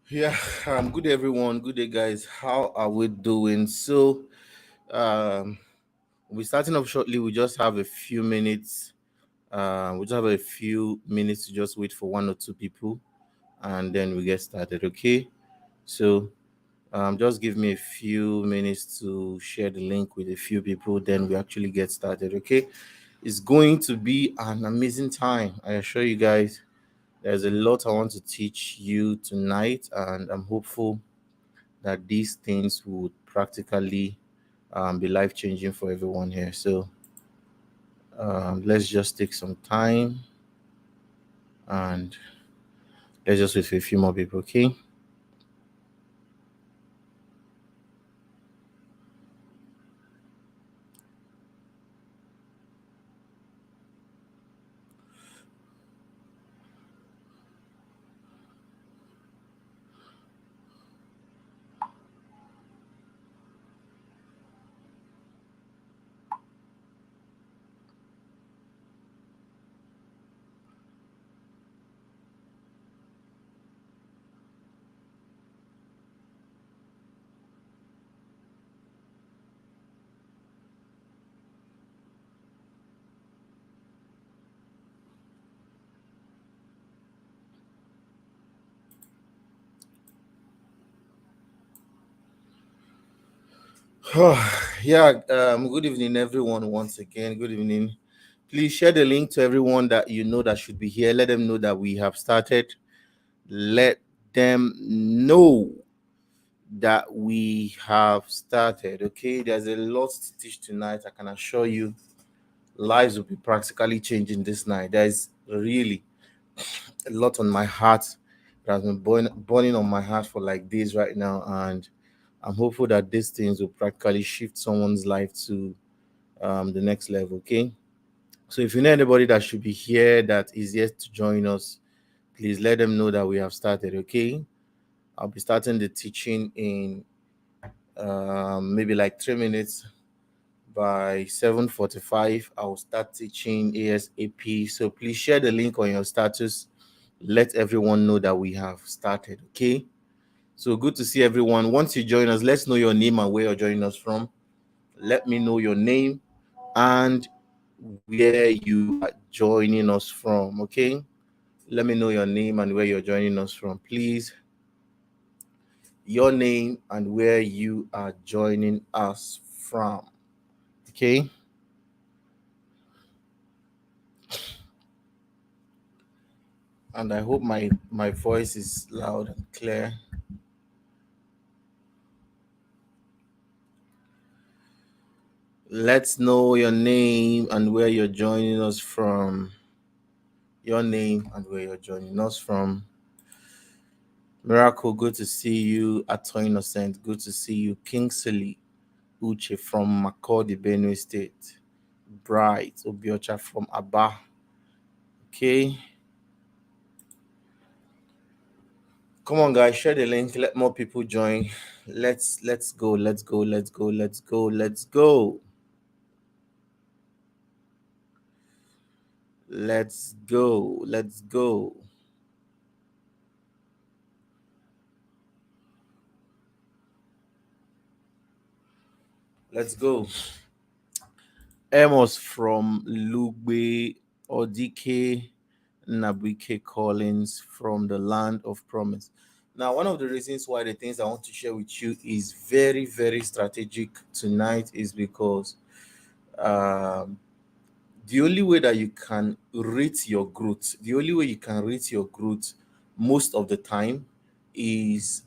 Yeah, good day, everyone. Good day, guys. How are we doing? Um, we're starting off shortly. We just have a few minutes. We just have a few minutes to just wait for one or two people, and then we get started. Okay. So, just give me a few minutes to share the link with a few people. Then we actually get started. Okay. It's going to be an amazing time. I assure you guys. There's a lot I want to teach you tonight, and I'm hopeful that these things would practically be life changing for everyone here. Let's just take some time and let's just wait for a few more people, okay? Yeah, good evening, everyone, once again. Good evening. Please share the link to everyone that you know that should be here. Let them know that we have started. Let them know that we have started. Okay, there's a lot to teach tonight. I can assure you, lives will be practically changing this night. There's really a lot on my heart that has been burning on my heart for like days right now, and I'm hopeful that these things will practically shift someone's life to the next level. Okay, so if you know anybody that should be here that is yet to join us, please let them know that we have started. Okay, I'll be starting the teaching in maybe like 3 minutes. By 7:45 I'll start teaching ASAP, so please share the link on your status. Let everyone know that we have started. Okay, so good to see everyone. Once you join us, let's know your name and where you're joining us from. Let me know your name and where you are joining us from. Okay, let me know your name and where you're joining us from, please. Your name and where you are joining us from. Okay, and I hope my voice is loud and clear. Let's know your name and where you're joining us from. Your name and where you're joining us from. Miracle, good to see you. Ato Innocent, good to see you. Kingsley Uche from Makodi, Benue State. Bright Obiocha from Aba. Okay. Come on, guys, share the link. Let more people join. Let's go. Let's go. Let's go. Let's go. Let's go. Let's go. Let's go. Let's go. Amos from Lugbe, Odike Nabike Collins from the land of promise. Now, one of the reasons why the things I want to share with you is very, very strategic tonight is because um, the only way that you can rate your growth, the only way you can rate your growth most of the time is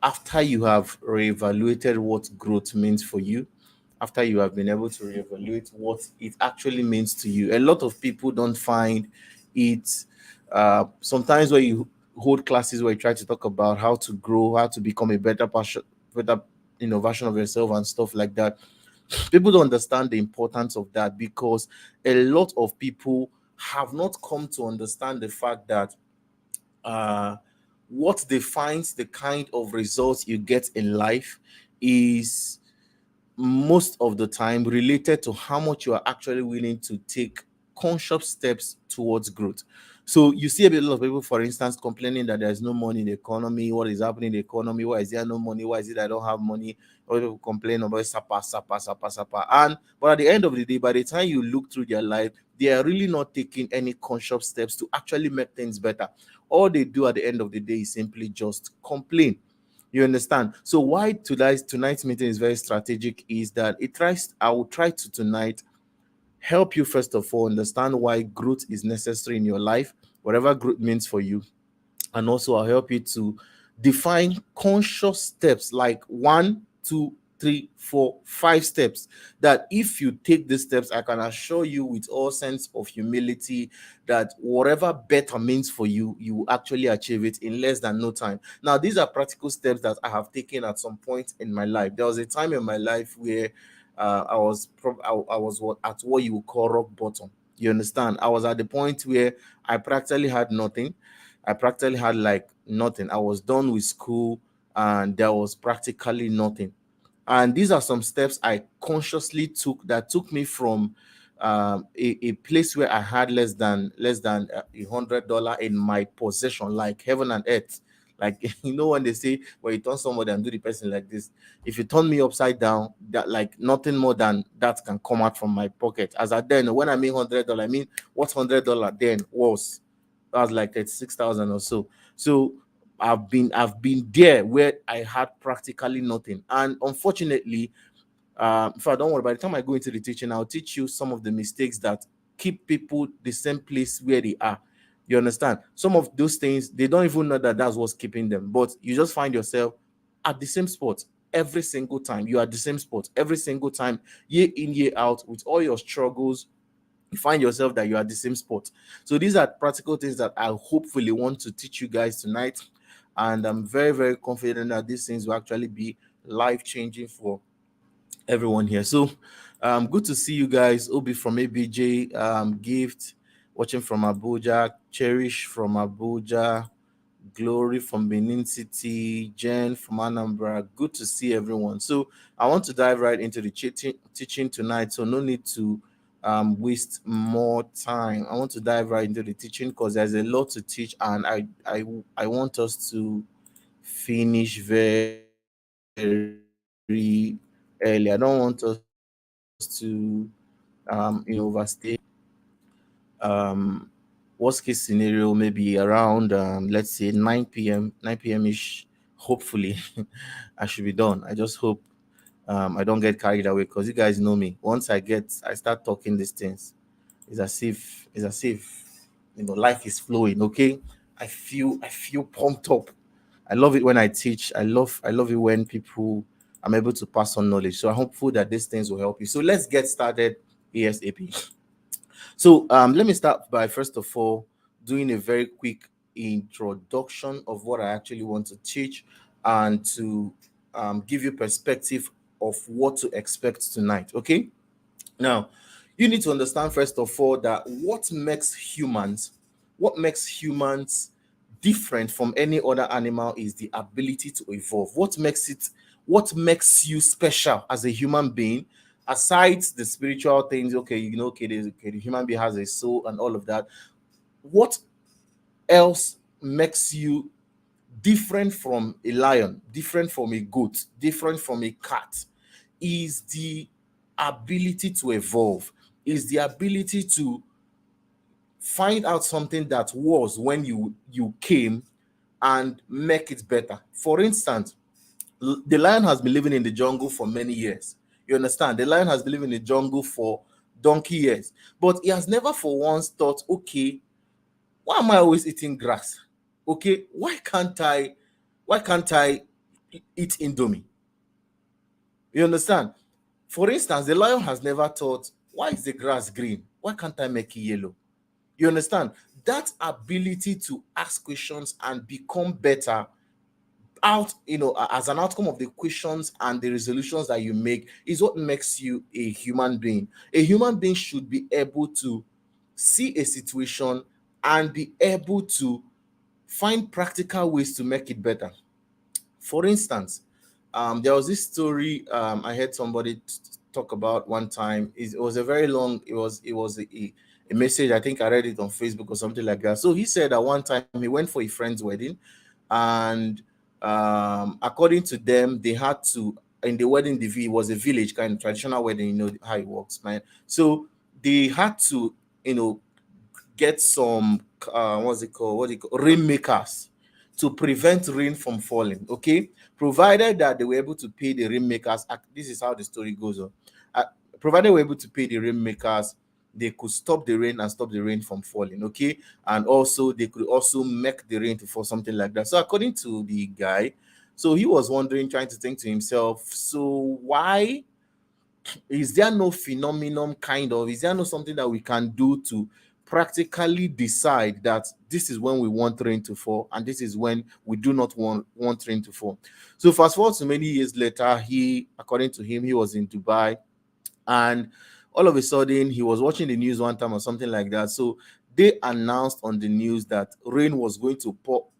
after you have reevaluated what growth means for you, after you have been able to reevaluate what it actually means to you. A lot of people don't find it. Sometimes when you hold classes where you try to talk about how to grow, how to become a better version of yourself and stuff like that, people don't understand the importance of that because a lot of people have not come to understand the fact that uh, what defines the kind of results you get in life is most of the time related to how much you are actually willing to take conscious steps towards growth. So you see a lot of people, for instance, complaining that there's no money in the economy. What is happening in the economy? Why is there no money? Why is it I don't have money? Or people complain about sapa, sapa, sapa, sapa. And but at the end of the day, by the time you look through their life, they are really not taking any conscious steps to actually make things better. All they do at the end of the day is simply just complain. You understand? So why tonight's meeting is very strategic is that I will try to tonight help you first of all understand why growth is necessary in your life, whatever growth means for you. And also I'll help you to define conscious steps like 1, 2, 3, 4, 5 steps that if you take these steps, I can assure you with all sense of humility that whatever better means for you, you will actually achieve it in less than no time. Now, these are practical steps that I have taken at some point in my life. There was a time in my life where I was at what you would call rock bottom. You understand? I was at the point where I practically had nothing. I practically had like nothing. I was done with school and there was practically nothing. And these are some steps I consciously took that took me from a place where I had less than $100 in my possession, like heaven and earth. Like when they say when you turn somebody and do the person like this, if you turn me upside down, that like nothing more than that can come out from my pocket. As I then when I mean $100, I mean what $100 then was. That was like 36,000 or so. So I've been there where I had practically nothing. And unfortunately, if I don't worry, by the time I go into the teaching, I'll teach you some of the mistakes that keep people the same place where they are. You understand? Some of those things, they don't even know that that's what's keeping them. But you just find yourself at the same spot every single time. You are at the same spot every single time, year in, year out, with all your struggles, you find yourself that you are at the same spot. So these are practical things that I hopefully want to teach you guys tonight. And I'm very, very confident that these things will actually be life changing for everyone here. So good to see you guys. Obi from ABJ, Gift watching from Abuja, Cherish from Abuja, Glory from Benin City, Jen from Anambra. Good to see everyone. So I want to dive right into the teaching tonight. So no need to waste more time. I want to dive right into the teaching because there's a lot to teach, and I want us to finish very early. I don't want us to overstay. Worst case scenario, maybe around let's say 9 p.m. ish. Hopefully, I should be done. I just hope I don't get carried away because you guys know me. Once I start talking these things, it's as if life is flowing. Okay, I feel pumped up. I love it when I teach. I love it when people I'm able to pass on knowledge. So I'm hopeful that these things will help you. So let's get started ASAP. So let me start by first of all doing a very quick introduction of what I actually want to teach and to give you perspective of what to expect tonight. Okay. Now, you need to understand first of all that what makes humans different from any other animal is the ability to evolve. What makes you special as a human being, aside the spiritual things, okay, the human being has a soul and all of that. What else makes you different from a lion, different from a goat, different from a cat is the ability to evolve, is the ability to find out something that was when you came and make it better. For instance, the lion has been living in the jungle for many years. You understand? The lion has been living in the jungle for donkey years, but he has never for once thought, okay, why am I always eating grass? Okay, why can't I eat indomie? You understand? For instance, the lion has never thought, why is the grass green? Why can't I make it yellow? You understand? That ability to ask questions and become better as an outcome of the questions and the resolutions that you make is what makes you a human being. A human being should be able to see a situation and be able to find practical ways to make it better. For instance, there was this story I heard somebody talk about one time. It was a very long. It was a message. I think I read it on Facebook or something like that. So he said that one time he went for a friend's wedding, and according to them, they had to, in the wedding, it was a village kind of traditional wedding. You know how it works, man. So they had to, you know, get some what's it called? What do you call rainmakers to prevent rain from falling. Okay, provided that they were able to pay the rainmakers. This is how the story goes on. Uh, Provided they were able to pay the rainmakers, they could stop the rain and stop the rain from falling. Okay, and also they could also make the rain to fall, something like that. So according to the guy, so he was wondering, trying to think to himself, so why is there no phenomenon, kind of, is there no something that we can do to practically decide that this is when we want rain to fall and this is when we do not want rain to fall? So fast forward to many years later, he, according to him, he was in Dubai, and all of a sudden he was watching the news one time or something like that. So they announced on the news that rain was going to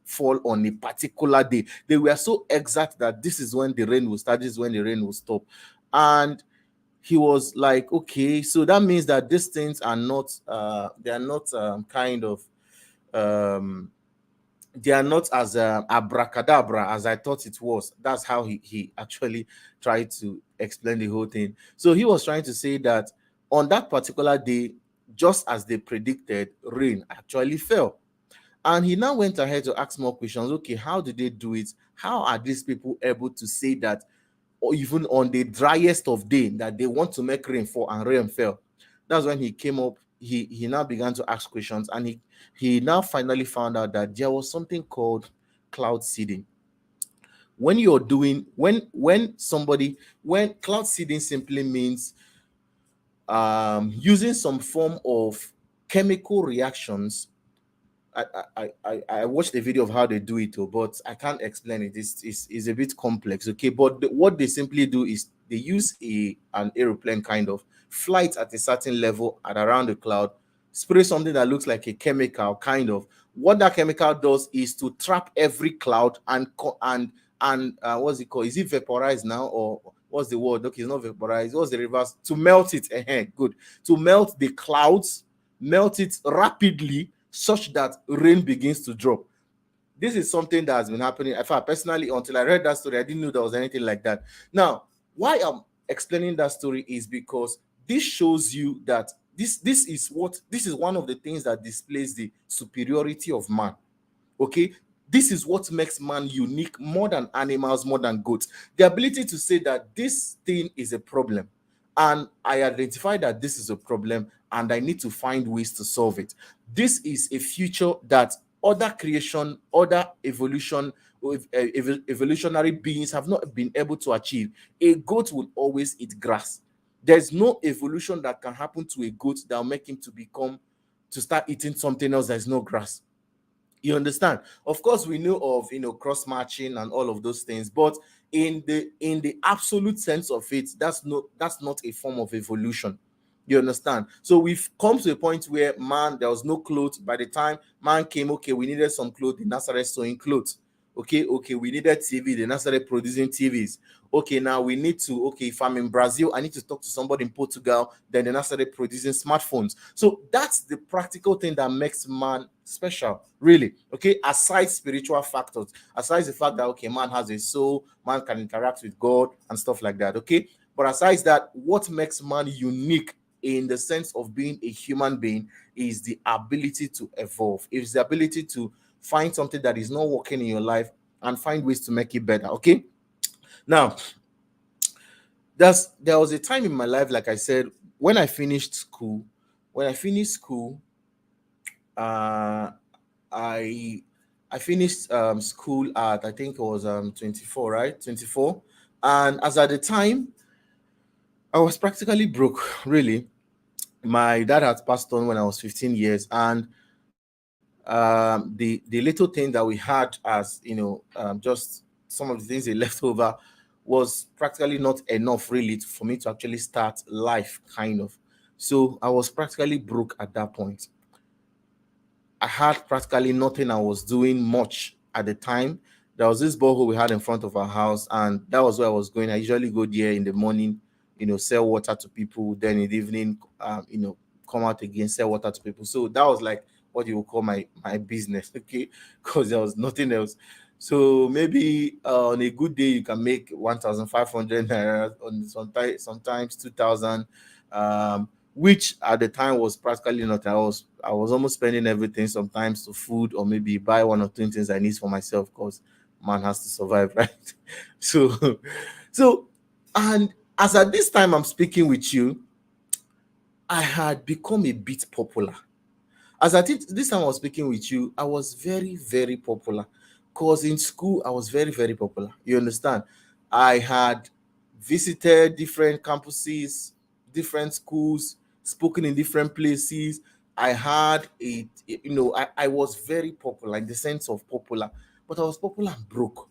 fall on a particular day. They were so exact that this is when the rain will start, this is when the rain will stop. And he was like, okay, so that means that these things are not they are not kind of um they are not as abracadabra as I thought it was. That's how he actually tried to explain the whole thing. So he was trying to say that on that particular day, just as they predicted, rain actually fell. And he now went ahead to ask more questions. Okay, how did they do it? How are these people able to say that, or even on the driest of day, that they want to make rain fall and rain fell? That's when he came up. He now began to ask questions, and he now finally found out that there was something called cloud seeding. When you're doing when cloud seeding simply means using some form of chemical reactions. I watched a video of how they do it, though, but I can't explain it. It's a bit complex, okay? But what they simply do is they use an aeroplane, kind of flight at a certain level at around the cloud, spray something that looks like a chemical, kind of. What that chemical does is to trap every cloud and what's it called? Is it vaporized now, or what's the word? Okay, it's not vaporized. What's the reverse? To melt it. Good. To melt the clouds, melt it rapidly such that rain begins to drop. This is something that has been happening. In fact, personally, until I read that story, I didn't know there was anything like that. Now, why I'm explaining that story is because this shows you that this is one of the things that displays the superiority of man. Okay, this is what makes man unique more than animals, more than goats. The ability to say that this thing is a problem, and I identify that this is a problem, and I need to find ways to solve it. This is a future that other creation, other evolution, evolutionary beings have not been able to achieve. A goat will always eat grass. There's no evolution that can happen to a goat that will make him to start eating something else that is no grass. You understand? Of course, we know of, cross matching and all of those things, but in the absolute sense of it, that's not a form of evolution. You understand? So we've come to a point where man, there was no clothes. By the time man came, okay, we needed some clothes, they now started sewing clothes. Okay, we needed TV, they now started producing TVs. Okay, now we need to, okay, if I'm in Brazil, I need to talk to somebody in Portugal, then they now started producing smartphones. So that's the practical thing that makes man special, really. Okay, aside spiritual factors, aside the fact that, okay, man has a soul, man can interact with God and stuff like that. Okay, but aside that, what makes man unique in the sense of being a human being is the ability to evolve. It's the ability to find something that is not working in your life and find ways to make it better. Okay, now there was a time in my life, like I said, when I finished school. When I finished school, uh, I I finished school at, I think it was 24, right? 24. And as at the time, I was practically broke, really. My dad had passed on when I was 15 years, and the little thing that we had, as just some of the things they left over, was practically not enough, really, for me to actually start life, kind of. So I was practically broke at that point. I had practically nothing. I was doing much at the time. There was this borehole we had in front of our house, and that was where I was going. I usually go there in the morning, sell water to people. Then in the evening, come out again, sell water to people. So that was like what you would call my business, okay? Because there was nothing else. So maybe on a good day you can make 1,500 naira, on sometimes 2,000, which at the time was practically not. I was almost spending everything sometimes to food, or maybe buy one or two things I need for myself, because man has to survive, right? So so and as at this time I'm speaking with you, I had become a bit popular. As I did this time I was speaking with you, I was very, very popular. Because in school, I was very, very popular. You understand? I had visited different campuses, different schools, spoken in different places. I had I was very popular, in the sense of popular, but I was popular and broke.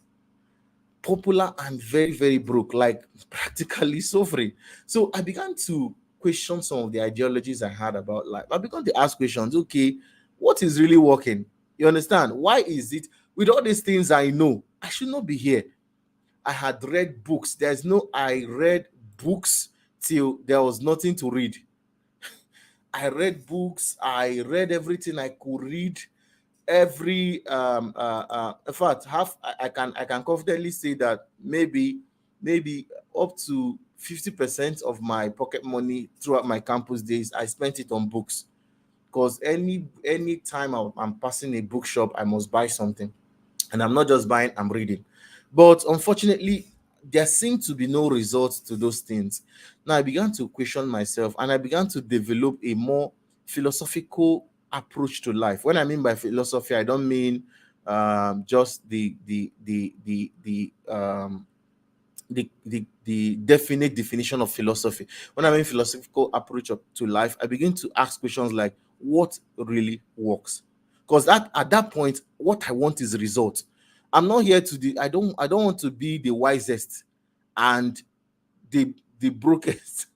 Popular and very, very broke, like practically suffering. So I began to question some of the ideologies I had about life. I began to ask questions. Okay, what is really working? You understand? Why is it, with all these things I know, I should not be here? I had read books. I read books till there was nothing to read. I read books. I read everything I could read. In fact, I can confidently say that maybe up to 50% of my pocket money throughout my campus days I spent it on books, because any time I'm passing a bookshop I must buy something, and I'm not just buying, I'm reading. But unfortunately, there seemed to be no results to those things. Now I began to question myself, and I began to develop a more philosophical approach to life. When I mean by philosophy, I don't mean just the definite definition of philosophy. When I mean philosophical approach to life, I begin to ask questions like, what really works? Because that at that point, what I want is result. I'm not here to I don't want to be the wisest and the brokest,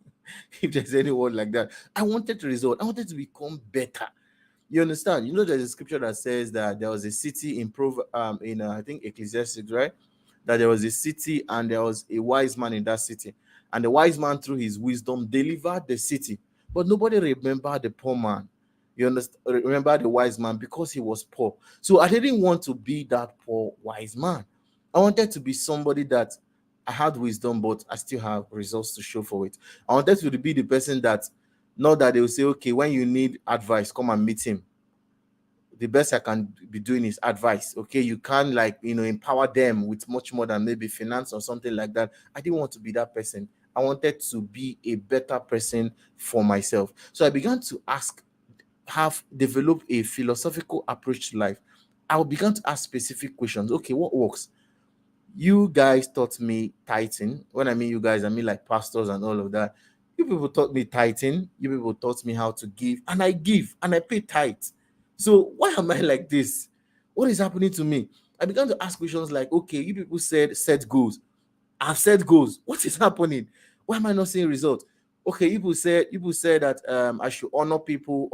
if there's anyone like that. I wanted result. I wanted to become better. You understand? You know, there's a scripture that says that there was a city in I think Ecclesiastes, right? That there was a city and there was a wise man in that city, and the wise man through his wisdom delivered the city, but nobody remembered the poor man. You understand? Remember the wise man because he was poor. So I didn't want to be that poor wise man. I wanted to be somebody that I had wisdom, but I still have results to show for it. I wanted to be the person that, not that they will say, okay, when you need advice, come and meet him. The best I can be doing is advice. Okay, you can, like, empower them with much more than maybe finance or something like that. I didn't want to be that person. I wanted to be a better person for myself. So I began to have developed a philosophical approach to life. I began to ask specific questions. Okay, what works? You guys taught me tithing. When I mean you guys, I mean like pastors and all of that. You people taught me tithing. You people taught me how to give and I pay tithe. So why am I like this? What is happening to me? I began to ask questions like, okay, you people said set goals. I've set goals. What is happening? Why am I not seeing results? Okay, you people said that I should honor people,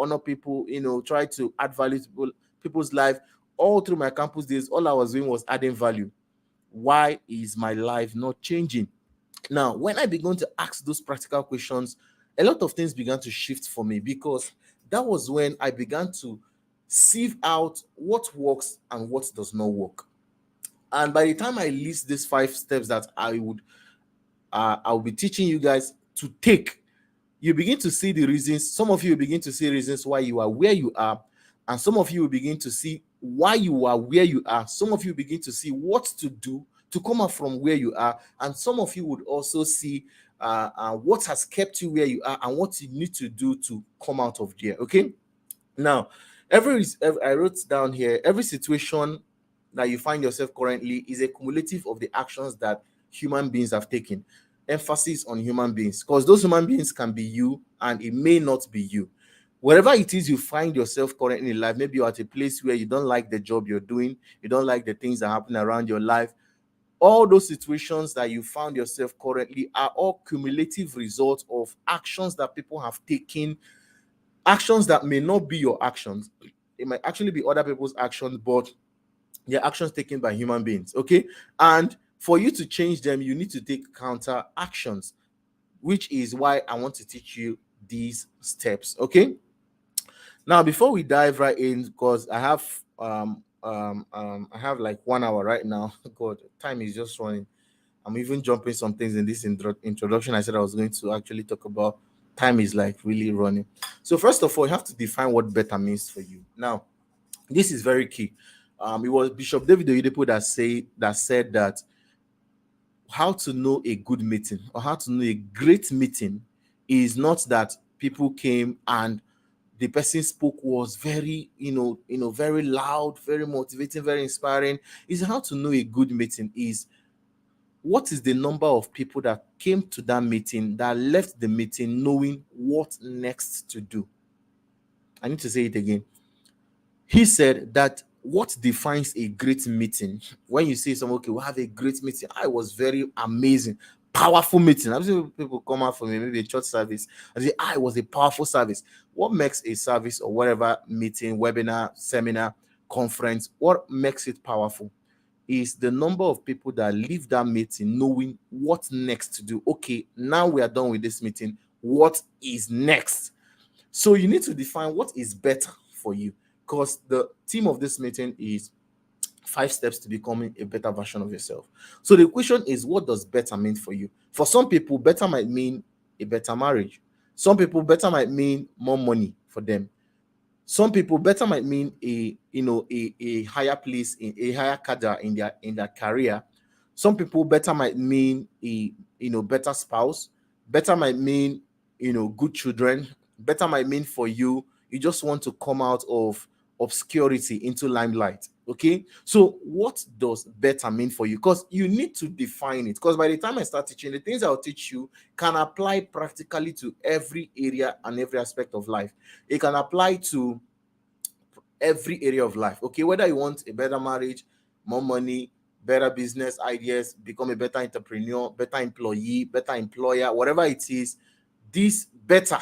try to add value to people's life. All through my campus days, all I was doing was adding value. Why is my life not changing? Now, when I began to ask those practical questions, a lot of things began to shift for me, because that was when I began to sieve out what works and what does not work. And by the time I list these 5 steps that I'll be teaching you guys to take, you begin to see the reasons. Some of you will begin to see reasons why you are where you are, and some of you will begin to see why you are where you are. Some of you begin to see what to do to come out from where you are, and some of you would also see what has kept you where you are and what you need to do to come out of there. Okay, now I wrote down here, every situation that you find yourself currently is a cumulative of the actions that human beings have taken. Emphasis on human beings, because those human beings can be you and it may not be you. Wherever it is you find yourself currently in life, maybe you're at a place where you don't like the job you're doing, you don't like the things that happen around your life. All those situations that you found yourself currently are all cumulative results of actions that people have taken, actions that may not be your actions. It might actually be other people's actions, but they're actions taken by human beings. Okay. And for you to change them, you need to take counter actions, which is why I want to teach you these steps. Okay. Now, before we dive right in, because I have like 1 hour right now. God, time is just running. I'm even jumping some things in this introduction. I said I was going to actually talk about. Time is like really running. So first of all, you have to define what better means for you. Now, this is very key. It was Bishop David Oyedepo that said that how to know a good meeting or how to know a great meeting is not that people came and the person spoke was very, very loud, very motivating, very inspiring. Is how to know a good meeting is what is the number of people that came to that meeting that left the meeting knowing what next to do. I need to say it again. He said that what defines a great meeting, when you say someone, okay, we'll have a great meeting. I was very amazing, powerful meeting. I've seen people come out from maybe a church service and say, I was a powerful service. What makes a service or whatever meeting, webinar, seminar, conference, what makes it powerful is the number of people that leave that meeting knowing what next to do. Okay, now we are done with this meeting. What is next? So you need to define what is better for you, because the theme of this meeting is 5 steps to becoming a better version of yourself. So the question is, what does better mean for you? For some people, better might mean a better marriage. Some people, better might mean more money for them. Some people, better might mean a higher place, in a higher cadre in their career. Some people, better might mean a better spouse. Better might mean good children. Better might mean for you just want to come out of obscurity into limelight. Okay, so what does better mean for you? Because you need to define it, because by the time I start teaching, the things I'll teach you can apply practically to every area and every aspect of life. It can apply to every area of life. Okay, whether you want a better marriage, more money, better business ideas, become a better entrepreneur, better employee, better employer, whatever it is, this better.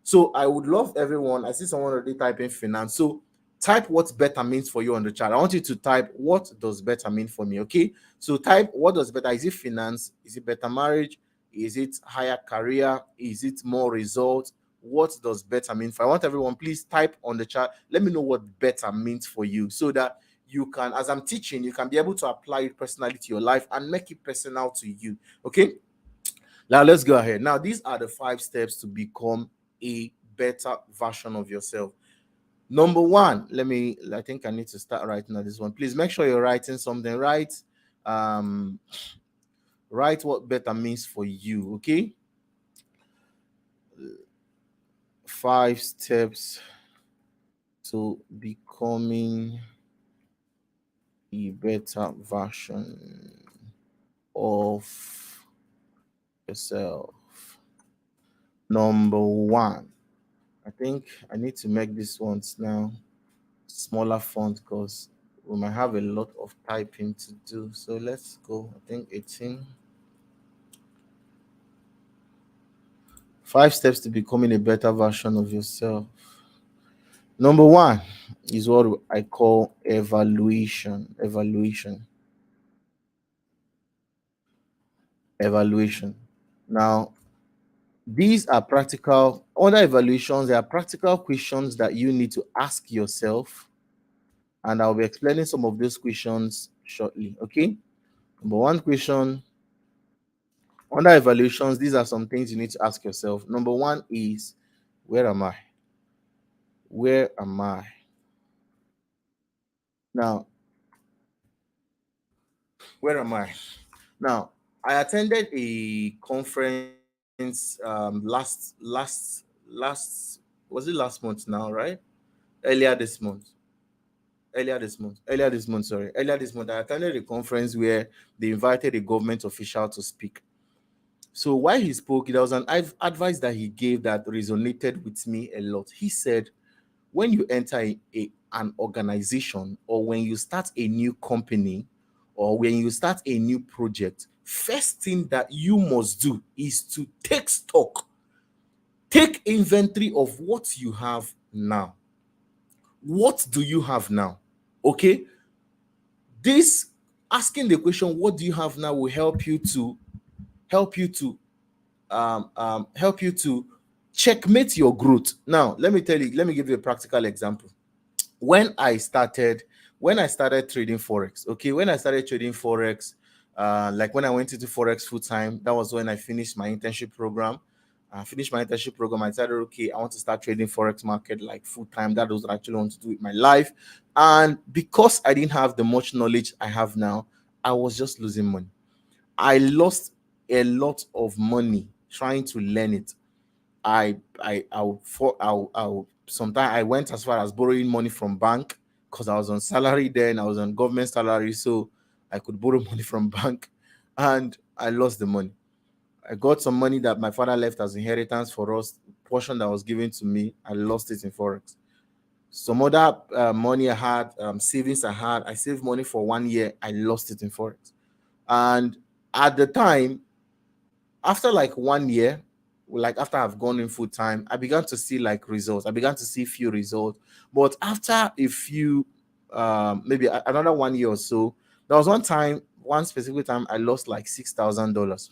So I would love everyone. I see someone already typing finance. So type what better means for you on the chat. I want you to type what does better mean for me. Okay. So type what does better. Is it finance? Is it better marriage? Is it higher career? Is it more results? What does better mean for? I want everyone, please type on the chat. Let me know what better means for you, so that you can, as I'm teaching, you can be able to apply it personally to your life and make it personal to you. Okay. Now let's go ahead. Now, these are the 5 steps to become a better version of yourself. Number one, I think I need to start writing on this one. Please make sure you're writing something right. Um, write what better means for you. Okay. 5 steps to becoming a better version of yourself. Number one, I think I need to make this ones now smaller font, because we might have a lot of typing to do. So let's go. I think 18. 5 steps to becoming a better version of yourself. Number one is what I call evaluation. Evaluation. Now, these are practical, other evaluations, they are practical questions that you need to ask yourself. And I'll be explaining some of those questions shortly. Okay. Number one question, under evaluations, these are some things you need to ask yourself. Number one is, where am I? Where am I? Now, where am I? Now, I attended a conference last was it last month now, right? Earlier this month. Earlier this month, I attended a conference where they invited a government official to speak. So while he spoke, there was an advice that he gave that resonated with me a lot. He said, when you enter an organization, or when you start a new company, or when you start a new project, first thing that you must do is to take stock, take inventory of what you have now. What do you have now? Okay. This asking the question, what do you have now, will help you to help you to checkmate your growth. Now, let me tell you, let me give you a practical example. When I started, when I started trading forex, okay, when I started trading forex, like when I went into forex full time, that was when I finished my internship program. I finished my internship program. I decided, okay, I want to start trading forex market like full time. That was what I actually want to do with my life. And because I didn't have the much knowledge I have now, I was just losing money. I lost a lot of money trying to learn it. I'll sometimes I went as far as borrowing money from bank because I was on salary then. I was on government salary, so I could borrow money from bank, and I lost the money. I got some money that my father left as inheritance for us, portion that was given to me. I lost it in forex. Some other money I had, savings I had, I saved money for 1 year. I lost it in forex, and at the time, after like 1 year, like after I've gone in full time, I began to see like results. I began to see few results. But after a few, maybe another 1 year or so, there was one time, one specific time, I lost like $6,000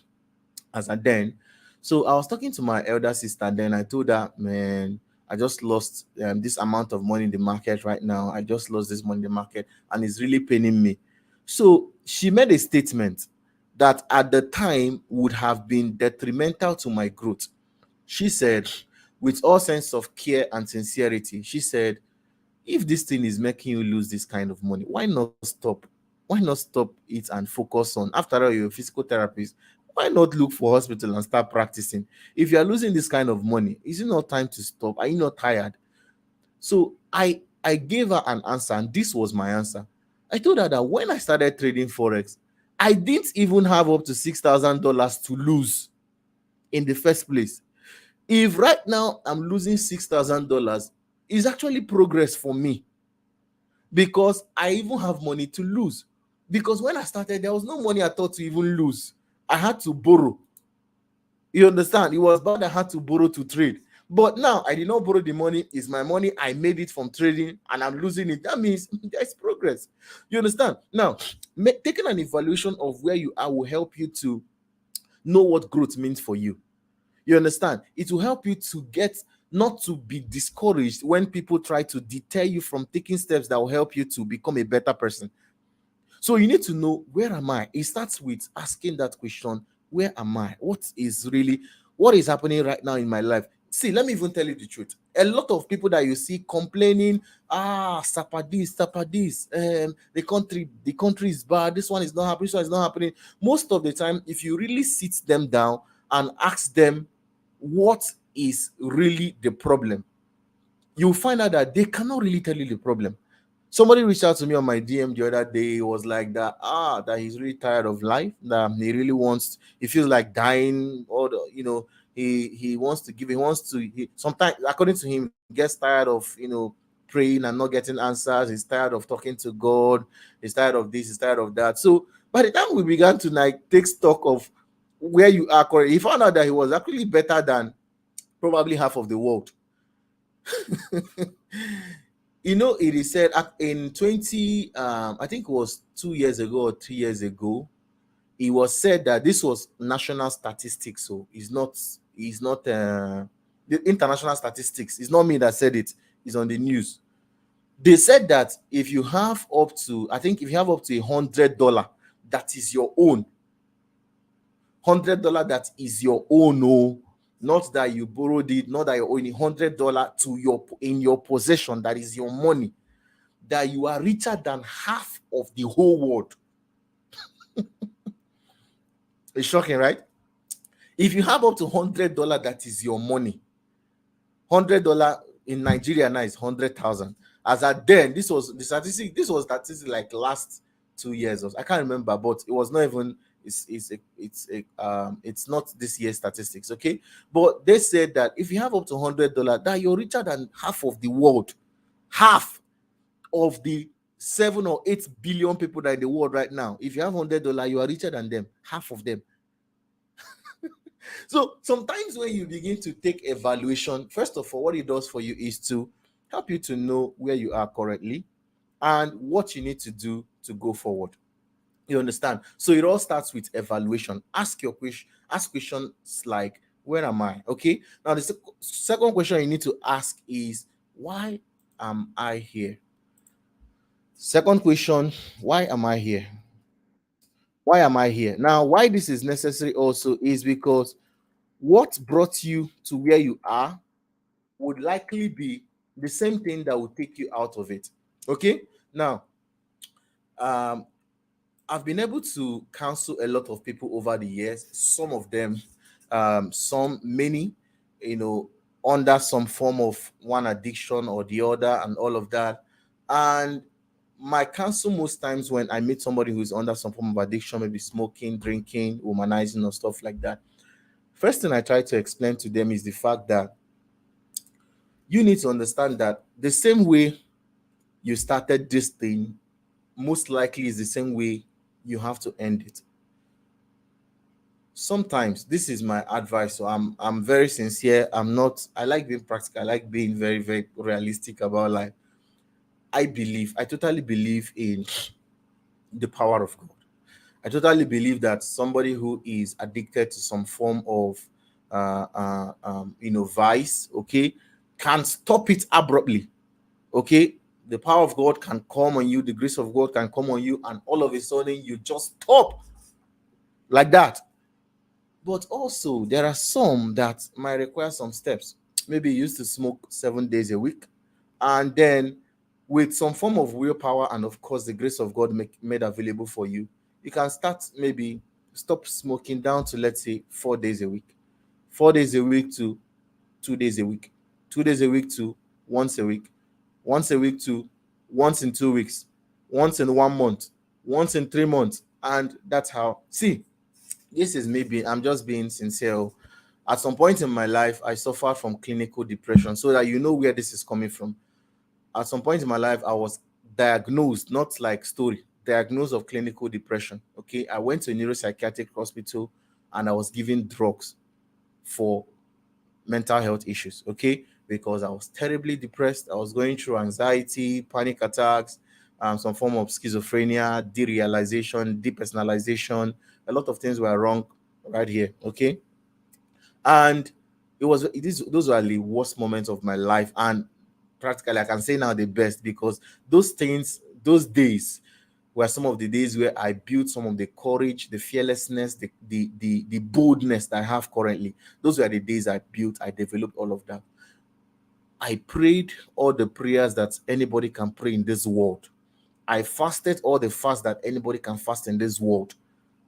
as a then. So I was talking to my elder sister. Then I told her, man, I just lost this amount of money in the market right now. I just lost this money in the market, and it's really paining me. So she made a statement that at the time would have been detrimental to my growth. She said, with all sense of care and sincerity, she said, if this thing is making you lose this kind of money, why not stop? Why not stop it and focus on? After all, you're a physical therapist. Why not look for hospital and start practicing? If you are losing this kind of money, is it not time to stop? Are you not tired? So I gave her an answer, and this was my answer. I told her that when I started trading forex, I didn't even have up to $6,000 to lose in the first place. If right now I'm losing $6,000, it's actually progress for me because I even have money to lose. Because when I started, there was no money I thought to even lose. I had to borrow. You understand? It was bad I had to borrow to trade. But now I did not borrow the money. It's my money. I made it from trading and I'm losing it. That means there's progress. You understand? Now, taking an evaluation of where you are will help you to know what growth means for you. You understand? It will help you to get not to be discouraged when people try to deter you from taking steps that will help you to become a better person. So you need to know, where am I? It starts with asking that question, where am I? What is happening right now in my life? See, let me even tell you the truth. A lot of people that you see complaining, sapa this, the country is bad, this one is not happening, this one is not happening. Most of the time, if you really sit them down and ask them what is really the problem, you'll find out that they cannot really tell you the problem. Somebody reached out to me on my DM the other day. It was like that he's really tired of life, that he really wants, he feels like dying, or he wants to give, sometimes, according to him, he gets tired of praying and not getting answers. He's tired of talking to God, he's tired of this, he's tired of that. So by the time we began to like take stock of where you are currently, he found out that he was actually better than probably half of the world. It is said in 20, I think it was 2 years ago or 3 years ago, it was said that this was national statistics. So it's not the international statistics. It's not me that said it. It's on the news. They said that if you have up to, I think if you have up to $100 that is your own, $100 that is your own, oh, not that you borrowed it, not that you're owning $100 to in your possession, that is your money, that you are richer than half of the whole world. It's shocking, right? If you have up to $100 that is your money, $100 in Nigeria now is 100,000. As at then, this was the statistic. This was statistic like last 2 years. I can't remember, but it was not even. It's not this year's statistics, okay? But they said that if you have up to $100, that you're richer than half of the world, half of the 7 or 8 billion people that are in the world right now. If you have $100, you are richer than them, half of them. So sometimes when you begin to take evaluation, first of all, what it does for you is to help you to know where you are currently and what you need to do to go forward. You understand? So it all starts with evaluation. Ask questions like, Where am I? Okay. Now, the second question you need to ask is, why am I here? Second question, why am I here? Why am I here? Now, why this is necessary also is because what brought you to where you are would likely be the same thing that will take you out of it. Okay. Now, um, I've been able to counsel a lot of people over the years. Some of them, many, you know, under some form of one addiction or the other, and all of that. And my counsel most times when I meet somebody who's under some form of addiction, maybe smoking, drinking, womanizing, or stuff like that, first thing I try to explain to them is the fact that you need to understand that the same way you started this thing most likely is the same way you have to end it. Sometimes this is my advice, so I'm very sincere. I like being practical. I like being very, very realistic about life. I totally believe in the power of God. I totally believe that somebody who is addicted to some form of vice, okay, can stop it abruptly. Okay, the power of God can come on you, the grace of God can come on you, and all of a sudden you just stop like that. But also, there are some that might require some steps. Maybe you used to smoke 7 days a week, and then with some form of willpower and, of course, the grace of God made available for you, you can start maybe stop smoking down to, let's say, 4 days a week, 4 days a week to 2 days a week, 2 days a week to once a week, once a week to once in 2 weeks, once in 1 month, once in 3 months. And that's how, see, this is maybe I'm just being sincere. At some point in my life, I suffered from clinical depression, so that you know where this is coming from. At some point in my life, I was diagnosed, not like story, diagnosed of clinical depression. Okay, I went to a neuropsychiatric hospital and I was given drugs for mental health issues. Okay, because I was terribly depressed. I was going through anxiety, panic attacks, some form of schizophrenia, derealization, depersonalization. A lot of things were wrong right here. Okay, and those were the worst moments of my life, and practically I can say now the best, because those days were some of the days where I built some of the courage, the fearlessness, the boldness that I have currently. Those were the days I developed all of that. I prayed all the prayers that anybody can pray in this world. I fasted all the fast that anybody can fast in this world.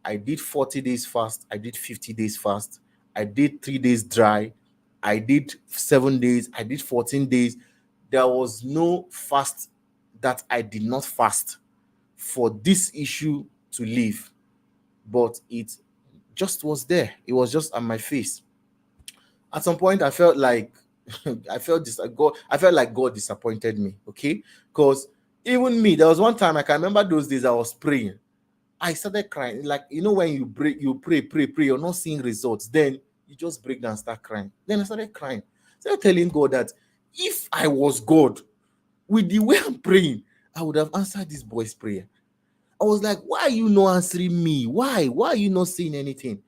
I did 40 days fast. I did 50 days fast. I did 3 days dry. I did 7 days. I did 14 days. There was no fast that I did not fast for this issue to leave. But it just was there. It was just on my face. At some point, I felt like I felt like God disappointed me. Okay, because even me, there was one time I can remember those days I was praying. I started crying. Like, when you pray, you're not seeing results. Then you just break down and start crying. Then I started crying. Started telling God that if I was God, with the way I'm praying, I would have answered this boy's prayer. I was like, why are you not answering me? Why? Why are you not saying anything?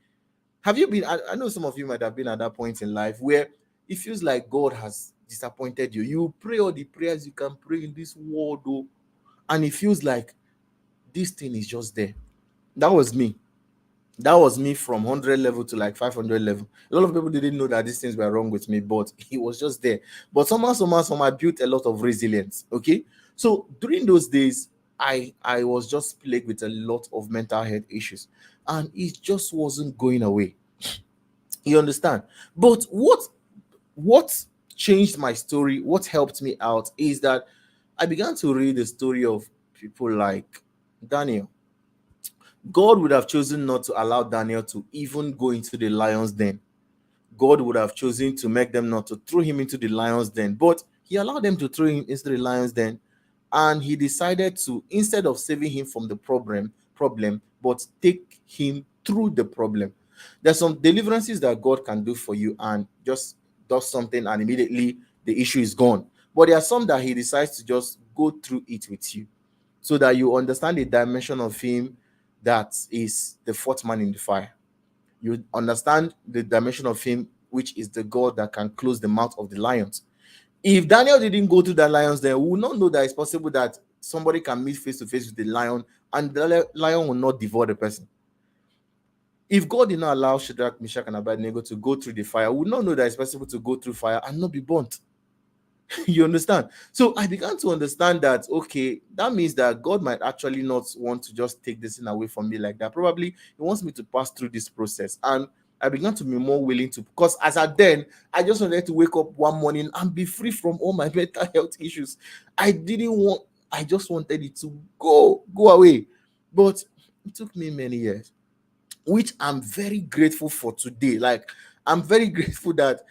Have you been? I know some of you might have been at that point in life where it feels like God has disappointed you. You pray all the prayers you can pray in this world, oh, and it feels like this thing is just there. That was me. That was me from 100 level to like 500 level. A lot of people didn't know that these things were wrong with me, but he was just there. But somehow, I built a lot of resilience. Okay, so during those days, I was just plagued with a lot of mental health issues, and it just wasn't going away. You understand? But what changed my story? What helped me out is that I began to read the story of people like Daniel. God would have chosen not to allow Daniel to even go into the lion's den. God would have chosen to make them not to throw him into the lion's den, but he allowed them to throw him into the lion's den, and he decided to, instead of saving him from the problem, but take him through the problem. There's some deliverances that God can do for you and just does something and immediately the issue is gone. But there are some that he decides to just go through it with you, so that you understand the dimension of him that is the fourth man in the fire. You understand the dimension of him which is the God that can close the mouth of the lions. If Daniel didn't go to the lions, then we will not know that it's possible that somebody can meet face to face with the lion and the lion will not devour the person. If God did not allow Shadrach, Meshach, and Abednego to go through the fire, we would not know that it's possible to go through fire and not be burnt. You understand? So I began to understand that, okay, that means that God might actually not want to just take this thing away from me like that. Probably He wants me to pass through this process. And I began to be more willing to, because as at then, I just wanted to wake up one morning and be free from all my mental health issues. I just wanted it to go away. But it took me many years, which I'm very grateful for today. Like, I'm very grateful that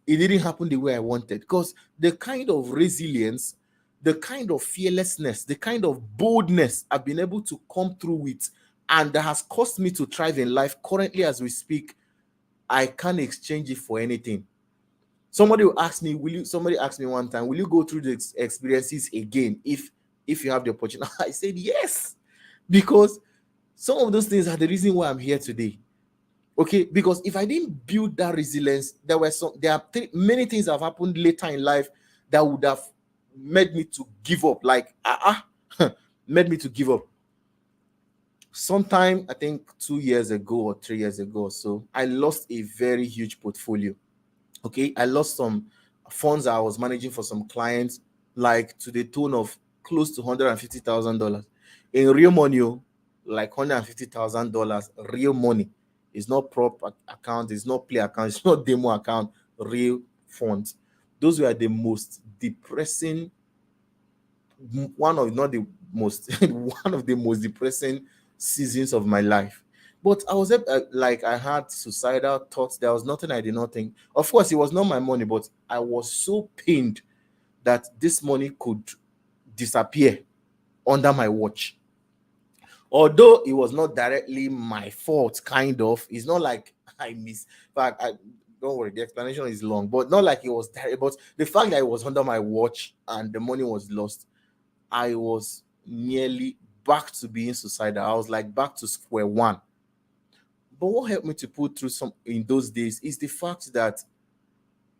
it didn't happen the way I wanted, because the kind of resilience, the kind of fearlessness, the kind of boldness I've been able to come through with, and that has caused me to thrive in life currently as we speak, I can't exchange it for anything. Somebody asked me one time, will you go through the experiences again if you have the opportunity? I said yes, because some of those things are the reason why I'm here today. Okay, because if I didn't build that resilience, there are many things that have happened later in life that would have made me to give up. Like made me to give up. Sometime I think 2 years ago or 3 years ago or so, I lost a very huge portfolio. Okay, I lost some funds I was managing for some clients, like to the tune of close to $150,000 in real money. Like $150,000 real money. It's not prop account, it's not play account, it's not demo account, real funds. Those were the most depressing, one of not the most one of the most depressing seasons of my life. But I was like, I had suicidal thoughts. There was nothing I did not think. Of course, it was not my money, but I was so pained that this money could disappear under my watch. Although it was not directly my fault, kind of. It's not like I miss. In fact, don't worry, the explanation is long, but not like it was direct. But the fact that it was under my watch and the money was lost, I was nearly back to being suicidal. I was like back to square one. But what helped me to put through some in those days is the fact that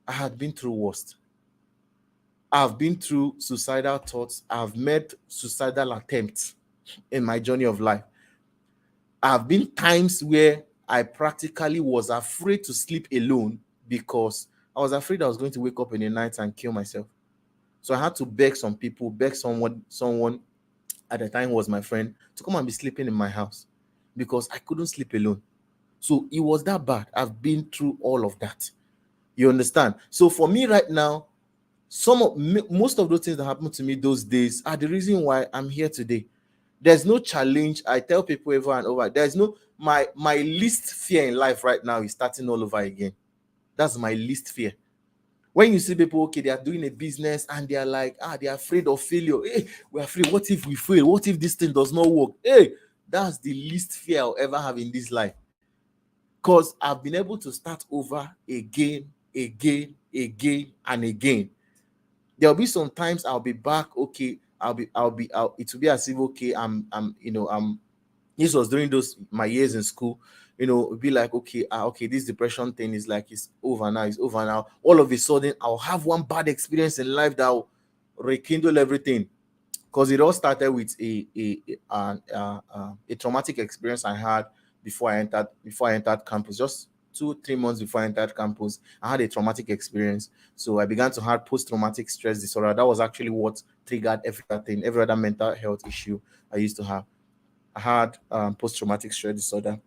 I had been through worst. I've been through suicidal thoughts. I've made suicidal attempts in my journey of life. I've been times where I practically was afraid to sleep alone because I was afraid I was going to wake up in the night and kill myself. So I had to beg some people, beg someone at the time was my friend, to come and be sleeping in my house because I couldn't sleep alone. So it was that bad. I've been through all of that. You understand? So for me right now, most of those things that happened to me those days are the reason why I'm here today. There's no challenge. I tell people over and over. There's no my least fear in life right now is starting all over again. That's my least fear. When you see people, okay, they are doing a business and they are like, they're afraid of failure. Hey, we're afraid. What if we fail? What if this thing does not work? Hey, that's the least fear I'll ever have in this life. Because I've been able to start over again, and again. There'll be some times I'll be back, okay. It will be as if, okay, this was during those my years in school. It'd be like, okay, okay, this depression thing is like it's over now, it's over now. All of a sudden, I'll have one bad experience in life that will rekindle everything. Because it all started with a traumatic experience I had before I entered campus. Just 2-3 months before I entered campus, I had a traumatic experience. So I began to have post-traumatic stress disorder. That was actually what triggered every other mental health issue I used to have. I had post-traumatic stress disorder.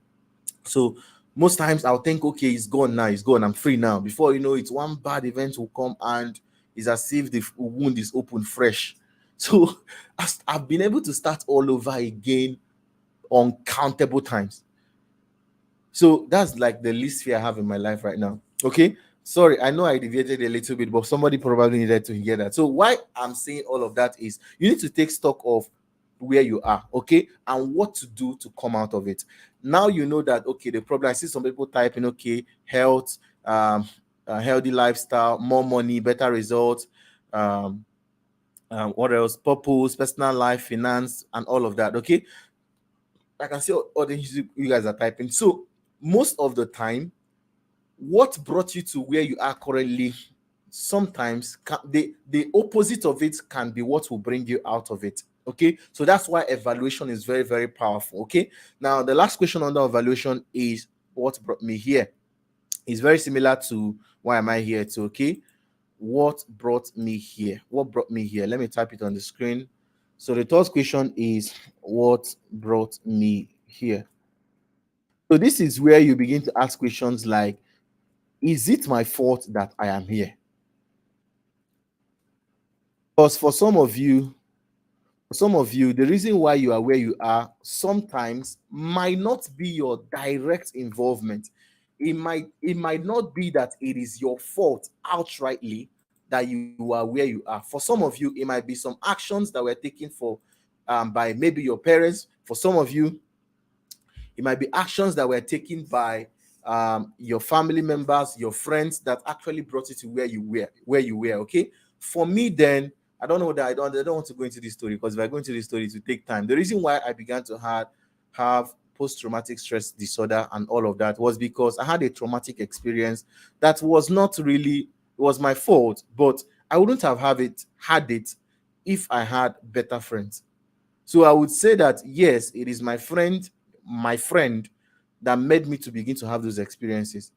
So most times I'll think, okay, it's gone now, it's gone, I'm free now. Before you know it, one bad event will come and it's as if the wound is open fresh. So I've been able to start all over again uncountable times. So that's like the least fear I have in my life right now. Okay. Sorry, I know I deviated a little bit, but somebody probably needed to hear that. So why I'm saying all of that is you need to take stock of where you are, okay, and what to do to come out of it. Now you know that, okay, the problem, I see some people typing, okay, health, healthy lifestyle, more money, better results, um, what else? Purpose, personal life, finance, and all of that. Okay, I can see all the you guys are typing. So most of the time, what brought you to where you are currently sometimes the opposite of it can be what will bring you out of it. Okay, so that's why evaluation is very, very powerful. Okay, now the last question under evaluation is what brought me here. Is very similar to why am I here to. Okay, what brought me here? What brought me here? Let me type it on the screen. So the third question is what brought me here? So this is where you begin to ask questions like, is it my fault that I am here? Because for some of you, the reason why you are where you are sometimes might not be your direct involvement. It might not be that it is your fault outrightly that you are where you are. For some of you, it might be some actions that were taken for by maybe your parents. For some of you, it might be actions that were taken by your family members, your friends that actually brought you to where you were. Okay. For me, then I don't know that I don't want to go into this story because if I go into this story, it will take time. The reason why I began to have post-traumatic stress disorder and all of that was because I had a traumatic experience that was not really, it was my fault, but I wouldn't have had it if I had better friends. So I would say that yes, it is my friend that made me to begin to have those experiences.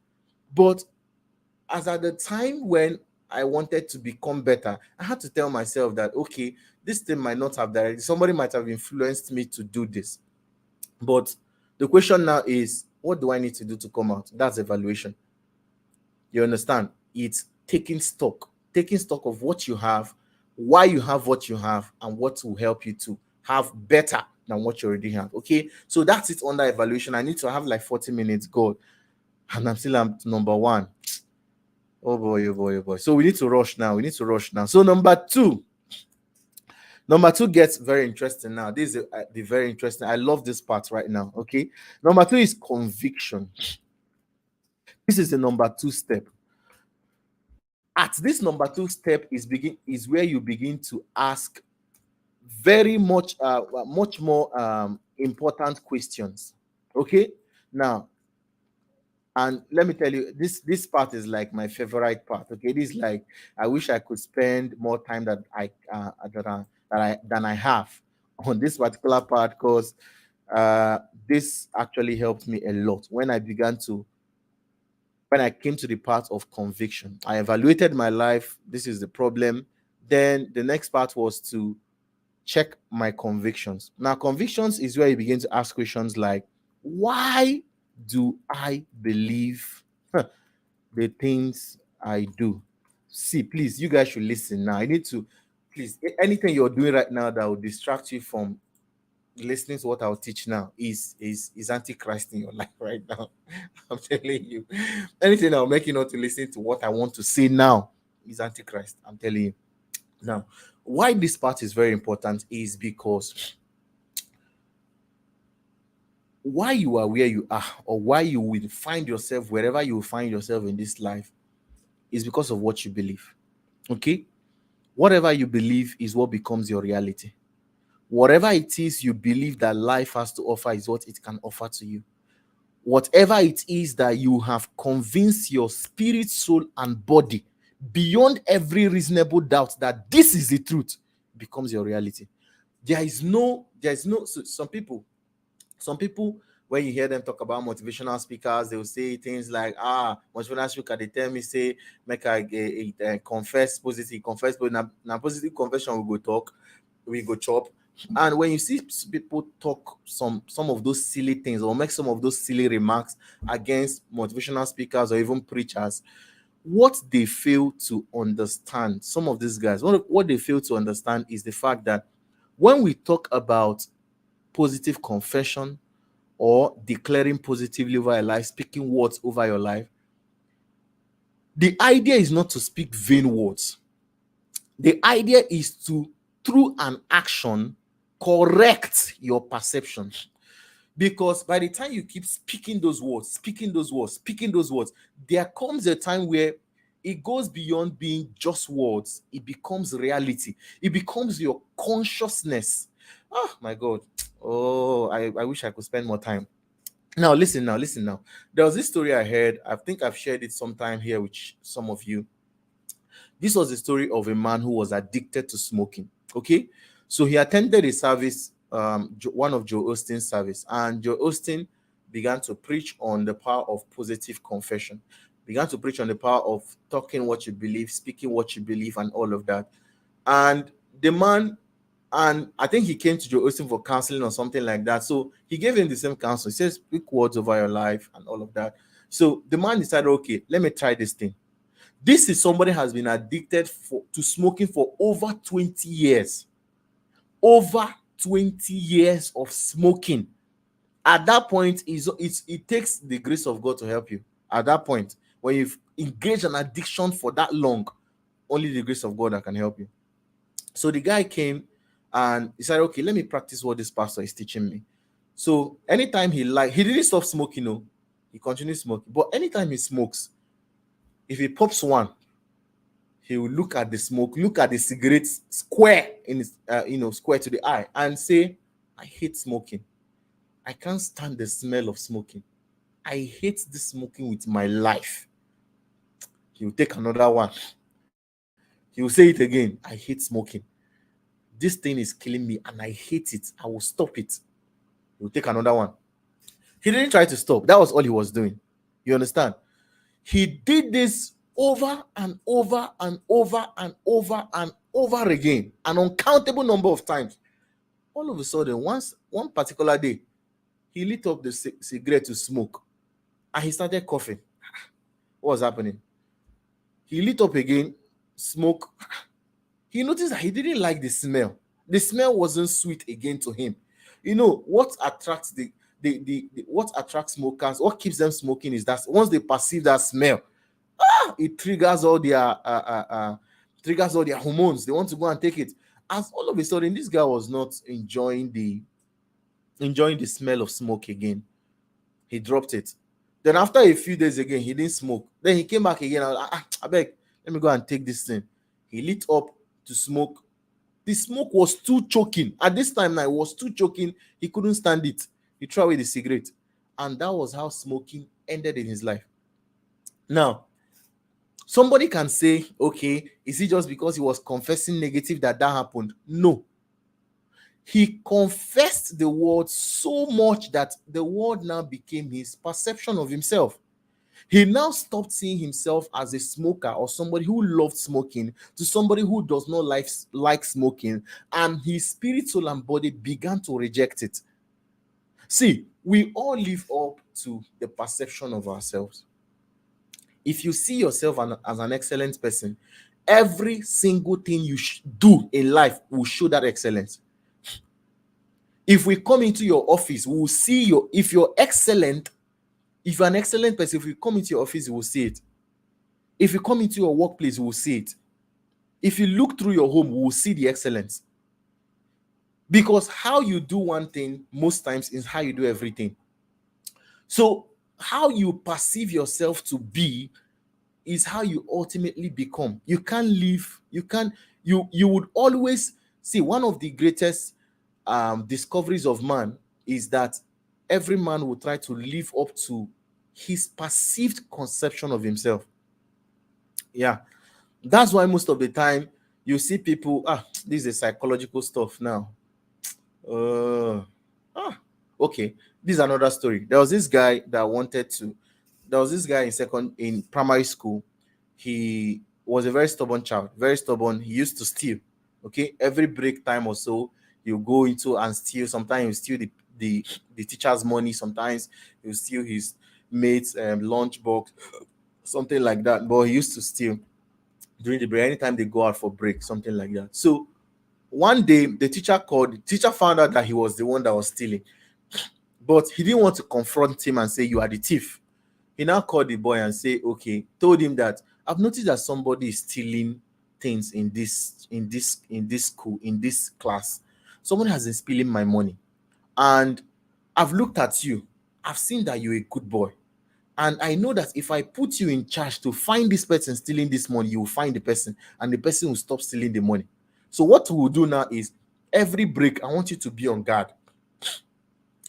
But as at the time when I wanted to become better, I had to tell myself that okay, this thing might not have directly, somebody might have influenced me to do this. But the question now is, what do I need to do to come out? That's evaluation. You understand? It's taking stock of what you have, why you have what you have, and what will help you to have better than what you already have. Okay, so that's it under evaluation. I need to have like 40 minutes goal, and I'm still at number one. Oh boy, oh boy, oh boy. So we need to rush now. We need to rush now. So number two gets very interesting now. This is the very interesting. I love this part right now. Okay, number two is conviction. This is the number two step. At this number two step is where you begin to ask very much more important questions. Okay, now, and let me tell you, this part is like my favorite part. Okay, this is like, I wish I could spend more time than I have on this particular part, because uh this actually helped me a lot when I came to the part of conviction. I evaluated my life. This is the problem. Then the next part was to check my convictions. Now, convictions is where you begin to ask questions like, why do I believe the things I do? See, please, you guys should listen now. I need to, please, anything you're doing right now that will distract you from listening to what I'll teach now is antichrist in your life right now. I'm telling you. Anything that'll make you not to listen to what I want to say now is antichrist. I'm telling you. Now, why this part is very important is because why you are where you are, or why you will find yourself wherever you will find yourself in this life, is because of what you believe. Okay? Whatever you believe is what becomes your reality. Whatever it is you believe that life has to offer is what it can offer to you. Whatever it is that you have convinced your spirit, soul, and body beyond every reasonable doubt that this is the truth, becomes your reality. So some people, when you hear them talk about motivational speakers, they will say things like, motivational speaker, they tell me, say, make I confess positive, now positive confession, we go chop. And when you see people talk some of those silly things, or make some of those silly remarks against motivational speakers or even preachers, what they fail to understand, some of these guys, what they fail to understand is the fact that when we talk about positive confession or declaring positively over your life, speaking words over your life, the idea is not to speak vain words. The idea is to, through an action, correct your perception. Because by the time you keep speaking those words, there comes a time where it goes beyond being just words. It becomes reality. It becomes your consciousness. Oh my God. Oh, I wish I could spend more time. Now listen, now. There was this story I heard. I think I've shared it sometime here with some of you. This was the story of a man who was addicted to smoking. Okay, so he attended a service, one of Joe Osteen's service, and Joe Osteen began to preach on the power of positive confession, began to preach on the power of talking what you believe, speaking what you believe, and all of that. And the man, and I think he came to Joe Osteen for counseling or something like that. So he gave him the same counsel. He says, speak words over your life and all of that. So the man decided, okay, let me try this thing. This is somebody has been addicted to smoking for over 20 years. Over 20 years of smoking. At that point, it takes the grace of God to help you. At that point, when you've engaged an addiction for that long, only the grace of God that can help you. So the guy came and he said, okay, let me practice what this pastor is teaching me. So anytime he didn't stop smoking, no, he continued smoking. But anytime he smokes, if he pops one, he will look at the smoke, look at the cigarette square in his, square to the eye, and say, I hate smoking. I can't stand the smell of smoking. I hate this smoking with my life. He will take another one. He will say it again. I hate smoking. This thing is killing me and I hate it. I will stop it. He will take another one. He didn't try to stop. That was all he was doing. You understand? He did this over and over and over and over and over again, an uncountable number of times. All of a sudden, one particular day, he lit up the cigarette to smoke, and he started coughing. What was happening? He lit up again, smoke. He noticed that he didn't like the smell. The smell wasn't sweet again to him. You know what attracts the what attracts smokers, what keeps them smoking is that once they perceive that smell, it triggers all their hormones. They want to go and take it. As all of a sudden, this guy was not enjoying the smell of smoke again. He dropped it. Then after a few days again, he didn't smoke. Then he came back again. I beg, let me go and take this thing. He lit up to smoke. The smoke was too choking. At this time now, it was too choking. He couldn't stand it. He threw away the cigarette. And that was how smoking ended in his life. Now, somebody can say, okay, is it just because he was confessing negative that happened? No. He confessed the word so much that the word now became his perception of himself. He now stopped seeing himself as a smoker or somebody who loved smoking to somebody who does not like smoking, and his spirit, soul, and body began to reject it. See, we all live up to the perception of ourselves. If you see yourself as an excellent person, every single thing you do in life will show that excellence. If we come into your office, we will see if you're excellent. If you're an excellent person, if you come into your office, you will see it. If you come into your workplace, you will see it. If you look through your home, we will see the excellence. Because how you do one thing most times is how you do everything. So how you perceive yourself to be is how you ultimately become. You can't live, you would always see one of the greatest discoveries of man is that every man will try to live up to his perceived conception of himself. Yeah, that's why most of the time you see people, this is psychological stuff now. Okay, this is another story. There was this guy in primary school. He was a very stubborn child, very stubborn. He used to steal. Okay, every break time or so, you go into and steal. Sometimes you steal the teacher's money. Sometimes you steal his mate's lunch box, something like that. But he used to steal during the break. Anytime they go out for break, something like that. So one day the teacher called. The teacher found out that he was the one that was stealing, but he didn't want to confront him and say you are the thief. He now called the boy and told him that I've noticed that somebody is stealing things in this school, in this class. Someone has been stealing my money, and I've looked at you. I've seen that you're a good boy, and I know that if I put you in charge to find this person stealing this money, you will find the person, and the person will stop stealing the money. So what we will do now is every break, I want you to be on guard.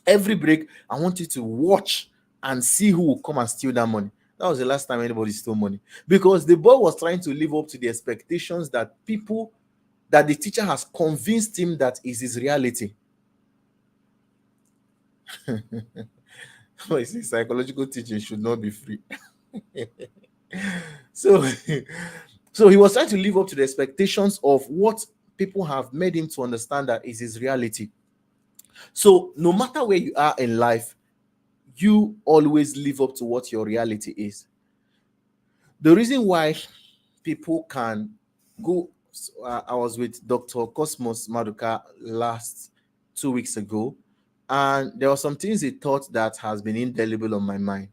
Every break, I want you to watch and see who will come and steal that money. That was the last time anybody stole money, because the boy was trying to live up to the expectations that the teacher has convinced him that is his reality. I see, psychological teaching should not be free. So, so he was trying to live up to the expectations of what people have made him to understand that is his reality. So, no matter where you are in life, you always live up to what your reality is. The reason why people can go, I was with Dr. Cosmos Maduka last 2 weeks ago, and there were some things he taught that has been indelible on my mind.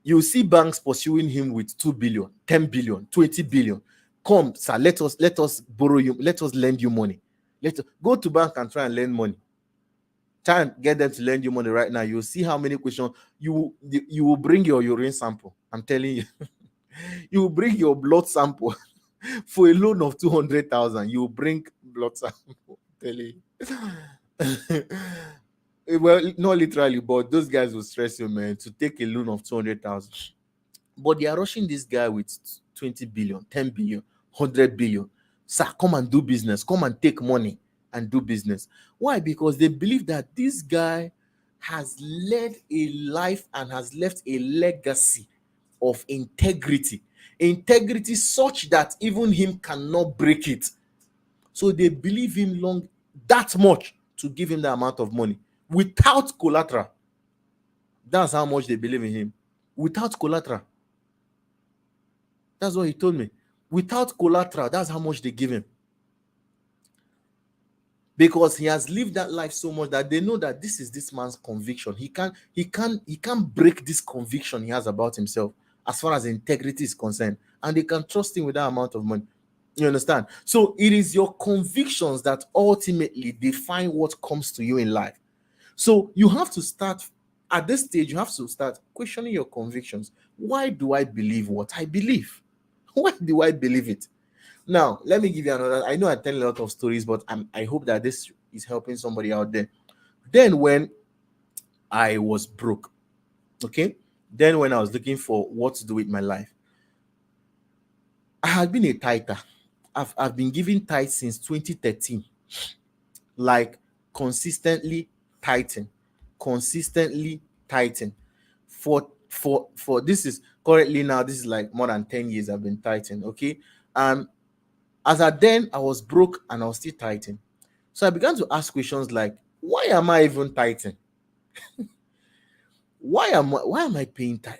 You see banks pursuing him with 2 billion, 10 billion, 20 billion. Come, sir, let us borrow you, let us lend you money. Let us go to bank and try and lend money. Try and get them to lend you money right now. You'll see how many questions you will bring your urine sample. I'm telling you, you will bring your blood sample for a loan of 200,000. You will bring blood sample. I'm telling you. Well, not literally, but those guys will stress you, man, to take a loan of 200,000. But they are rushing this guy with 20 billion, 10 billion, 100 billion. Sir, come and do business. Come and take money and do business. Why? Because they believe that this guy has led a life and has left a legacy of integrity. Integrity such that even him cannot break it. So they believe him long that much to give him the amount of money without collateral. That's how much they believe in him. Without collateral. That's what he told me. Without collateral, that's how much they give him. Because he has lived that life so much that they know that this is this man's conviction. He can't break this conviction he has about himself as far as integrity is concerned. And they can trust him with that amount of money. You understand? So it is your convictions that ultimately define what comes to you in life. So you have to start at this stage, you have to start questioning your convictions. Why do I believe what I believe? Why do I believe it? Now, let me give you another. I know I tell a lot of stories, but I hope that this is helping somebody out there. Then, when I was broke, okay, then when I was looking for what to do with my life, I had been a tither. I've been giving tithe since 2013, like consistently tithing, consistently tithing. For this is currently now, this is like more than 10 years I've been tithing, okay. As at then, I was broke and I was still tithing. So I began to ask questions like, why am I even tithing? Why am I paying tithe?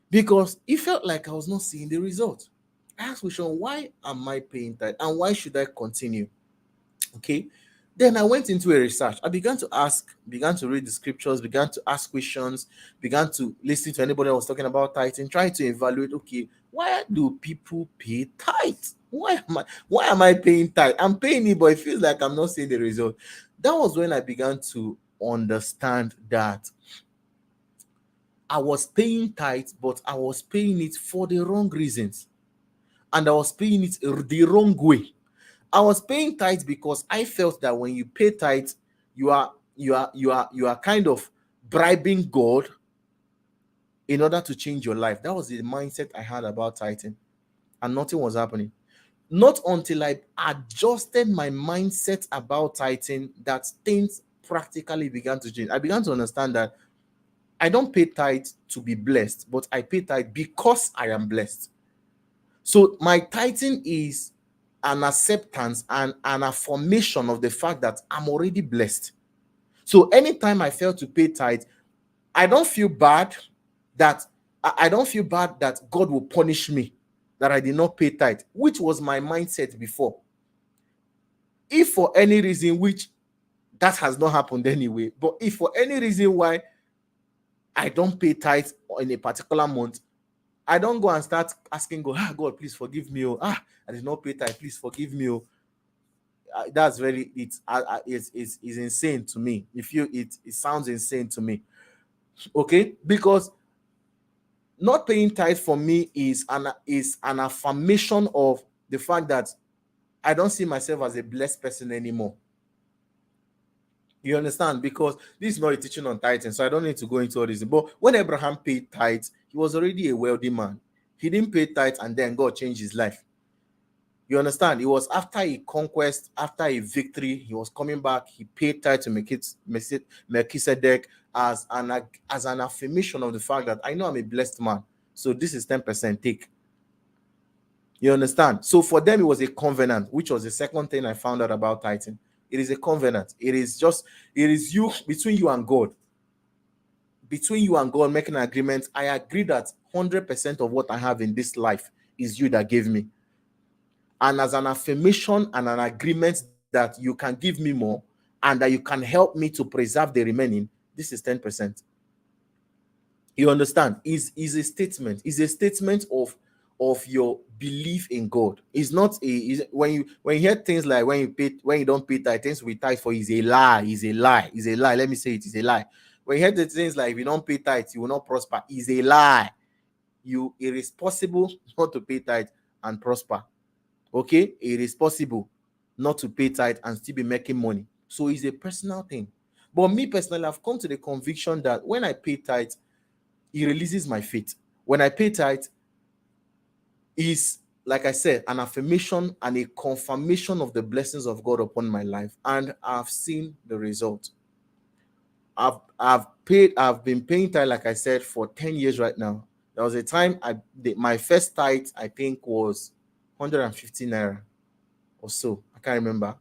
Because it felt like I was not seeing the result. I asked question, why am I paying tithe? And why should I continue? Okay. Then I went into a research. I began to began to read the scriptures, began to ask questions, began to listen to anybody that was talking about tithing, trying to evaluate, okay, why do people pay tithe? Why am I paying tithe? I'm paying it, but it feels like I'm not seeing the result. That was when I began to understand that I was paying tithe, but I was paying it for the wrong reasons. And I was paying it the wrong way. I was paying tithe because I felt that when you pay tithe, you are kind of bribing God in order to change your life. That was the mindset I had about tithing, and nothing was happening. Not until I adjusted my mindset about tithing that things practically began to change. I began to understand that I don't pay tithe to be blessed, but I pay tithe because I am blessed. So my tithing is an acceptance and an affirmation of the fact that I'm already blessed. So anytime I fail to pay tithe, I don't feel bad that I don't feel bad that God will punish me that I did not pay tithe, which was my mindset before. If for any reason, which that has not happened anyway, but if for any reason why I don't pay tithe in a particular month, I don't go and start asking God, God, please forgive me. Oh, I did not pay tithe. Please forgive me. Oh, that's very it's insane to me. If you it sounds insane to me. Okay, because not paying tithe for me is an affirmation of the fact that I don't see myself as a blessed person anymore. You understand? Because this is not a teaching on tithing, so I don't need to go into all this. But when Abraham paid tithes, he was already a wealthy man. He didn't pay tithes and then God changed his life. You understand? It was after a conquest, after a victory, he was coming back. He paid tithe to Melchizedek as an affirmation of the fact that I know I'm a blessed man. So this is 10%. Take. You understand? So for them, it was a covenant, which was the second thing I found out about tithing. It is a covenant. It is you, between you and God. Between you and God making an agreement. I agree that 100% of what I have in this life is you that gave me. And as an affirmation and an agreement that you can give me more and that you can help me to preserve the remaining, this is 10%. You understand? Is a statement. Is a statement of your belief in God. It's not when you hear things like when you don't pay tithe, things we tithe for is a lie. Is a lie. Is a lie. Let me say it is a lie. When you hear the things like if you don't pay tithe, you will not prosper, is a lie. It is possible not to pay tithe and prosper. Okay, it is possible not to pay tithe and still be making money. So it's a personal thing. But me personally, I've come to the conviction that when I pay tithe, it releases my faith. When I pay tithe, is, like I said, an affirmation and a confirmation of the blessings of God upon my life, and I've seen the result. I've been paying tithe, like I said, for 10 years right now. There was a time my first tithe, I think, was 150 naira or so. I can't remember.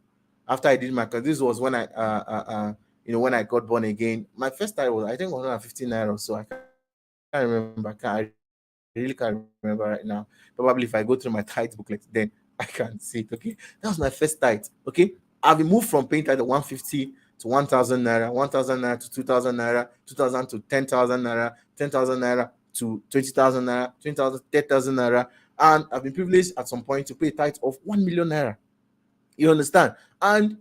After I did because this was when when I got born again. My first tithe was, I think, 150 naira or so. I can't remember. I really can't remember right now. Probably if I go through my tithe booklet, then I can see it. Okay, that was my first tithe. Okay, I've been moved from paying tithe 150 to 1,000 naira, 1,000 naira to 2,000 naira, 2,000 to 10,000 naira, 10,000 naira to 20,000 naira, 20,000 to 10,000 naira, and I've been privileged at some point to pay a tithe of 1 million naira. You understand? And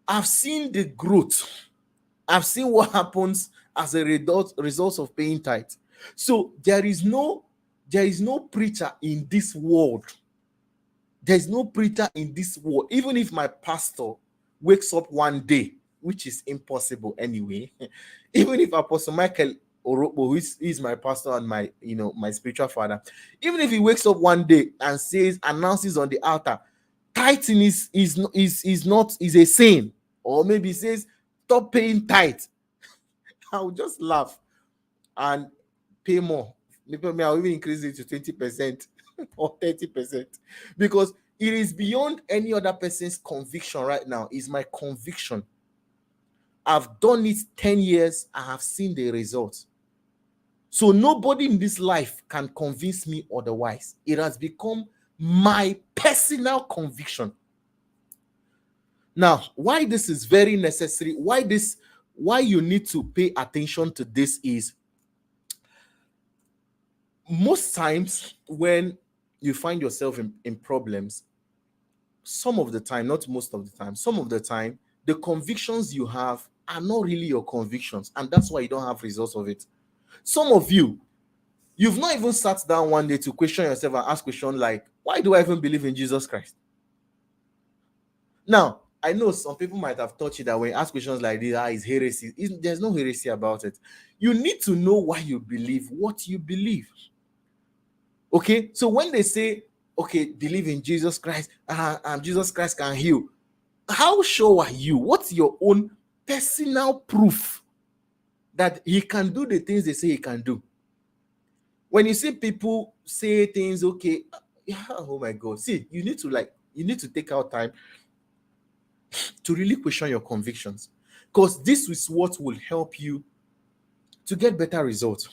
I've seen the growth. I've seen what happens as a result of paying tithe. So there is no preacher in this world. There's no preacher in this world. Even if my pastor wakes up one day, which is impossible anyway, even if Apostle Michael Oropo, who is my pastor and my spiritual father, even if he wakes up one day and announces on the altar, tithing is a sin, or maybe says stop paying tithe, I'll just laugh and pay more. Maybe I'll even increase it to 20% or 30%, because it is beyond any other person's conviction right now. It's my conviction. I've done it 10 years. I have seen the results. So nobody in this life can convince me otherwise. It has become my personal conviction. Now, why this is very necessary, why you need to pay attention to this is, most times when you find yourself in problems, some of the time, not most of the time, some of the time, the convictions you have are not really your convictions, and that's why you don't have results of it. Some of you've not even sat down one day to question yourself and ask questions like, why do I even believe in Jesus Christ? Now, I know some people might have taught you that when you ask questions like this, it's heresy. There's no heresy about it. You need to know why you believe what you believe. Okay, so when they say, okay, believe in Jesus Christ, Jesus Christ can heal, how sure are you? What's your own personal proof that he can do the things they say he can do? When you see people say things, okay, oh my God, see, you need to take out time to really question your convictions, because this is what will help you to get better results.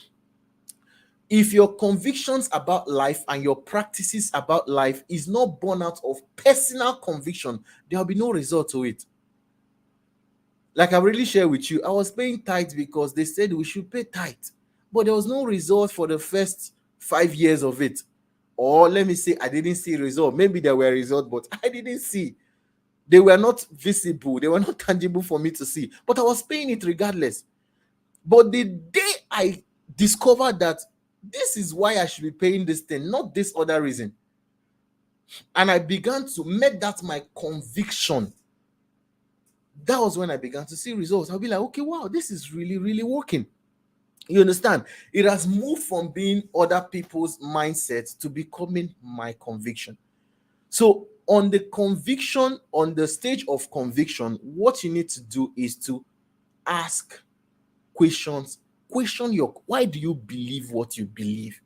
If your convictions about life and your practices about life is not born out of personal conviction, there will be no result to it. Like I really shared with you, I was paying tithe because they said we should pay tithe, but there was no result for the first 5 years of it. Or let me say, I didn't see result. Maybe there were results, but I didn't see. They were not visible. They were not tangible for me to see. But I was paying it regardless. But the day I discovered that this is why I should be paying this thing, not this other reason, and I began to make that my conviction, that was when I began to see results. I'll be like, okay, wow, this is really, really working. You understand? It has moved from being other people's mindset to becoming my conviction. So, on the stage of conviction, what you need to do is to ask questions. Question your why do you believe what you believe?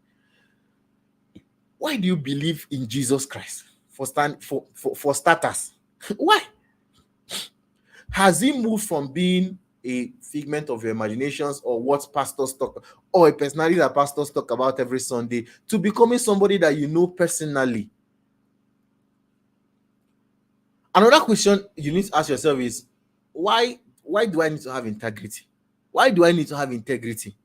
Why do you believe in Jesus Christ? For starters. Why? Has he moved from being a figment of your imaginations or what pastors talk or a personality that pastors talk about every Sunday to becoming somebody that you know personally? Another question you need to ask yourself is why do I need to have integrity? Why do I need to have integrity?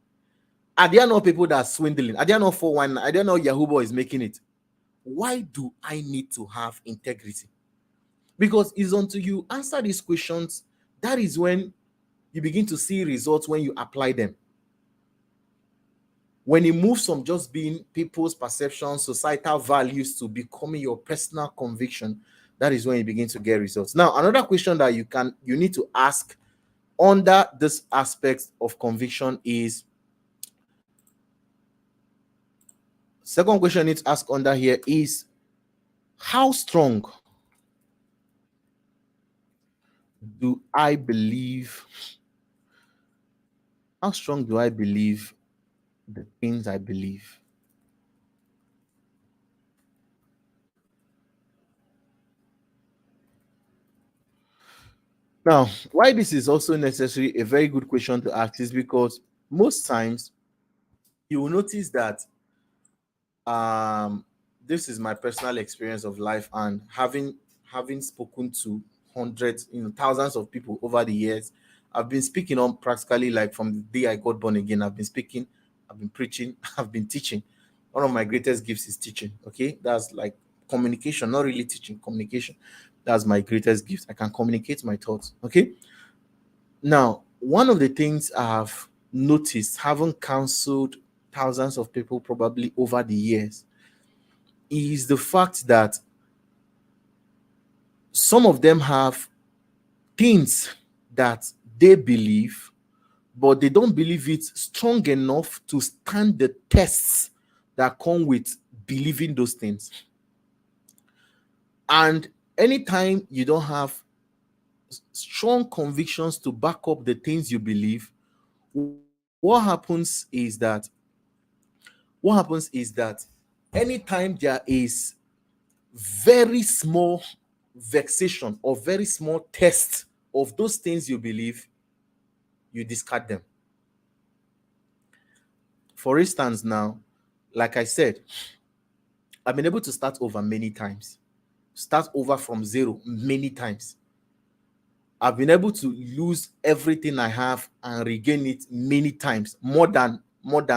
Are there not people that are swindling? Are there not 419? Are there not Yahoo boys making it? Why do I need to have integrity? Because it's until you answer these questions, that is when you begin to see results when you apply them. When it moves from just being people's perceptions, societal values to becoming your personal conviction, that is when you begin to get results. Now, another question that you need to ask under this aspect of conviction is, second question you need to ask under here is, how strong do I believe? How strong do I believe the things I believe? Now, why this is also necessary, a very good question to ask, is because most times you will notice that this is my personal experience of life, and having spoken to hundreds, thousands of people over the years. I've been speaking on practically like from the day I got born again. I've been speaking, I've been preaching, I've been teaching. One of my greatest gifts is teaching. Okay, that's like communication, not really teaching, communication. That's my greatest gift. I can communicate my thoughts. Okay, now one of the things I've noticed, having counseled thousands of people probably over the years, is the fact that some of them have things that they believe, but they don't believe it strong enough to stand the tests that come with believing those things. And anytime you don't have strong convictions to back up the things you believe, what happens is that anytime there is very small vexation or very small test of those things you believe, you discard them. For instance, now, like I said, I've been able to start over many times, start over from zero many times. I've been able to lose everything I have and regain it many times, more than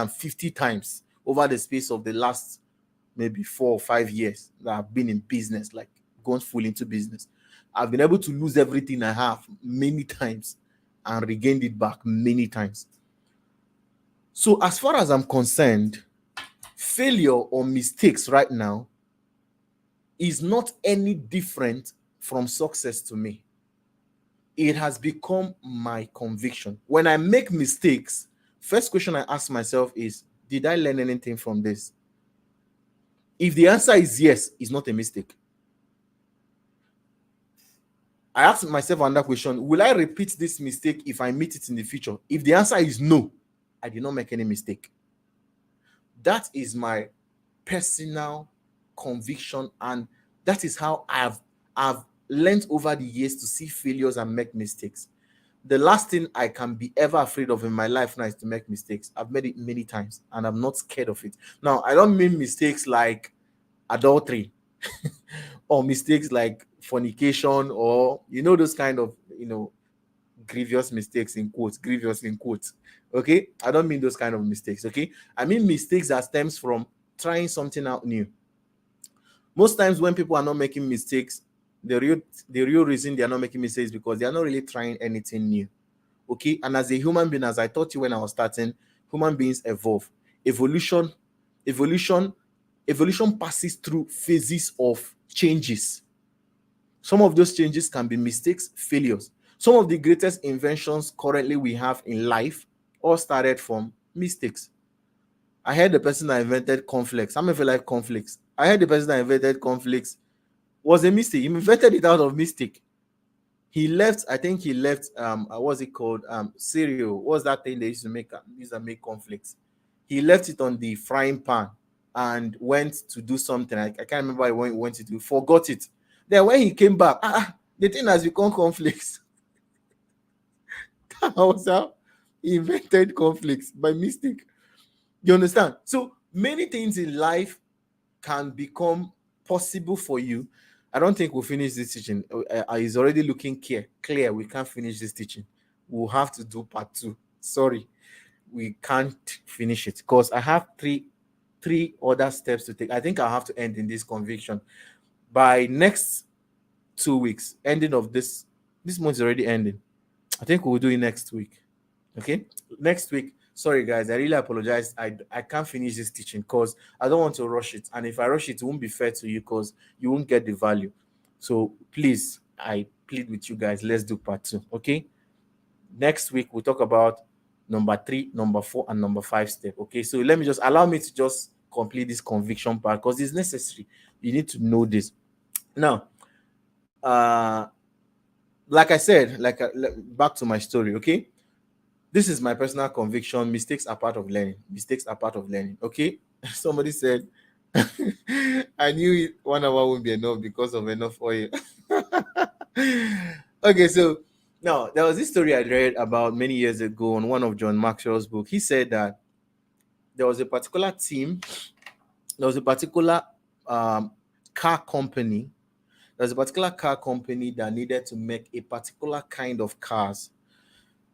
50 times over the space of the last maybe 4 or 5 years that I've been in business, like gone full into business. I've been able to lose everything I have many times and regained it back many times. So, as far as I'm concerned, failure or mistakes right now is not any different from success to me. It has become my conviction. When I make mistakes, first question I ask myself is, did I learn anything from this? If the answer is yes, it's not a mistake. I ask myself another question: will I repeat this mistake if I meet it in the future? If the answer is no, I did not make any mistake. That is my personal conviction, and that is how I've learned over the years to see failures and make mistakes. The last thing I can be ever afraid of in my life now is to make mistakes. I've made it many times and I'm not scared of it. Now, I don't mean mistakes like adultery or mistakes like fornication, or those kind of grievous mistakes in quotes, grievous in quotes. Okay, I don't mean those kind of mistakes. Okay, I mean mistakes that stems from trying something out new. Most times when people are not making mistakes, the real reason they are not making mistakes is because they are not really trying anything new. Okay, and as a human being, as I taught you when I was starting, human beings evolve. Evolution evolution evolution passes through phases of changes. Some of those changes can be mistakes, failures. Some of the greatest inventions currently we have in life all started from mistakes. I heard the person that invented cornflakes. How many of you like cornflakes? I heard the person that invented cornflakes was a mistake. He invented it out of mistake. He left, I think he left what's it called? Cereal. What's that thing they used to make? Used to make cornflakes. He left it on the frying pan and went to do something. I can't remember what he went to do. Forgot it. Then when he came back, the thing has become cornflakes. That was how he invented cornflakes by mistake. You understand? So many things in life can become possible for you. I don't think we'll finish this teaching. It's already looking clear. We can't finish this teaching. We'll have to do part 2. Sorry, we can't finish it because I have three other steps to take. I think I'll have to end in this conviction by next 2 weeks. Ending of this month is already ending. I think we'll do it next week. Okay, next week. Sorry guys, I really apologize. I can't finish this teaching because I don't want to rush it, and if I rush it, it won't be fair to you because you won't get the value. So please, I plead with you guys, let's do part 2. Okay, next week we'll talk about number 3, number 4, and number 5 step. Okay, so let me just allow me to just complete this conviction part because it's necessary. You need to know this. Now, like I said, back to my story. Okay, this is my personal conviction. Mistakes are part of learning. Mistakes are part of learning. Okay. Somebody said, I knew it 1 hour wouldn't be enough because of enough oil. Okay, so now there was this story I read about many years ago on one of John Maxwell's book. He said that there was a particular team, there was a particular car company. There's a particular car company that needed to make a particular kind of cars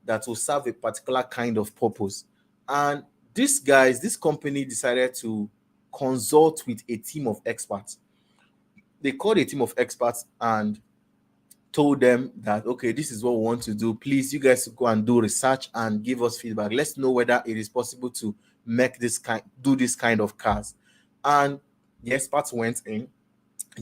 that will serve a particular kind of purpose. And these guys, this company decided to consult with a team of experts. They called a team of experts and told them that, okay, this is what we want to do. Please, you guys go and do research and give us feedback. Let's know whether it is possible to make do this kind of cars. And the experts went in,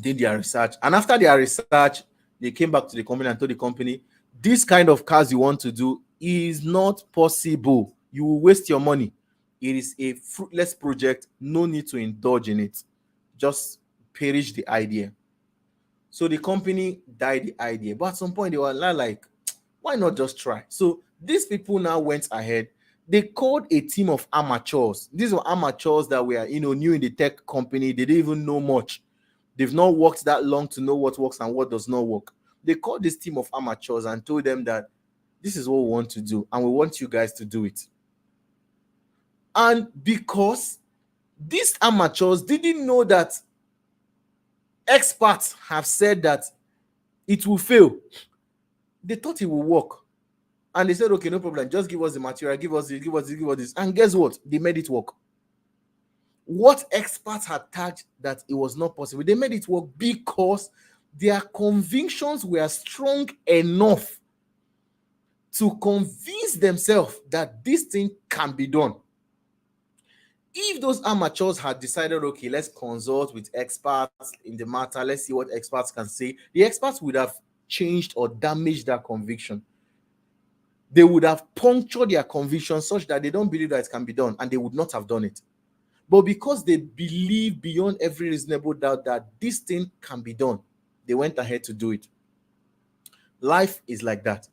did their research. And after their research, they came back to the company and told the company, this kind of cars you want to do is not possible. You will waste your money. It is a fruitless project. No need to indulge in it. Just perish the idea. So the company died the idea. But at some point, they were like, why not just try? So these people now went ahead. They called a team of amateurs. These were amateurs that were, new in the tech company. They didn't even know much. They've not worked that long to know what works and what does not work. They called this team of amateurs and told them that this is what we want to do, and we want you guys to do it. And because these amateurs didn't know that experts have said that it will fail, they thought it will work. And they said, okay, no problem, just give us the material, give us this. And guess what? They made it work. What experts had tagged that it was not possible, they made it work because their convictions were strong enough to convince themselves that this thing can be done. If those amateurs had decided, okay, let's consult with experts in the matter, let's see what experts can say, the experts would have changed or damaged their conviction. They would have punctured their conviction such that they don't believe that it can be done, and they would not have done it. But because they believe beyond every reasonable doubt that this thing can be done, they went ahead to do it. Life is like that.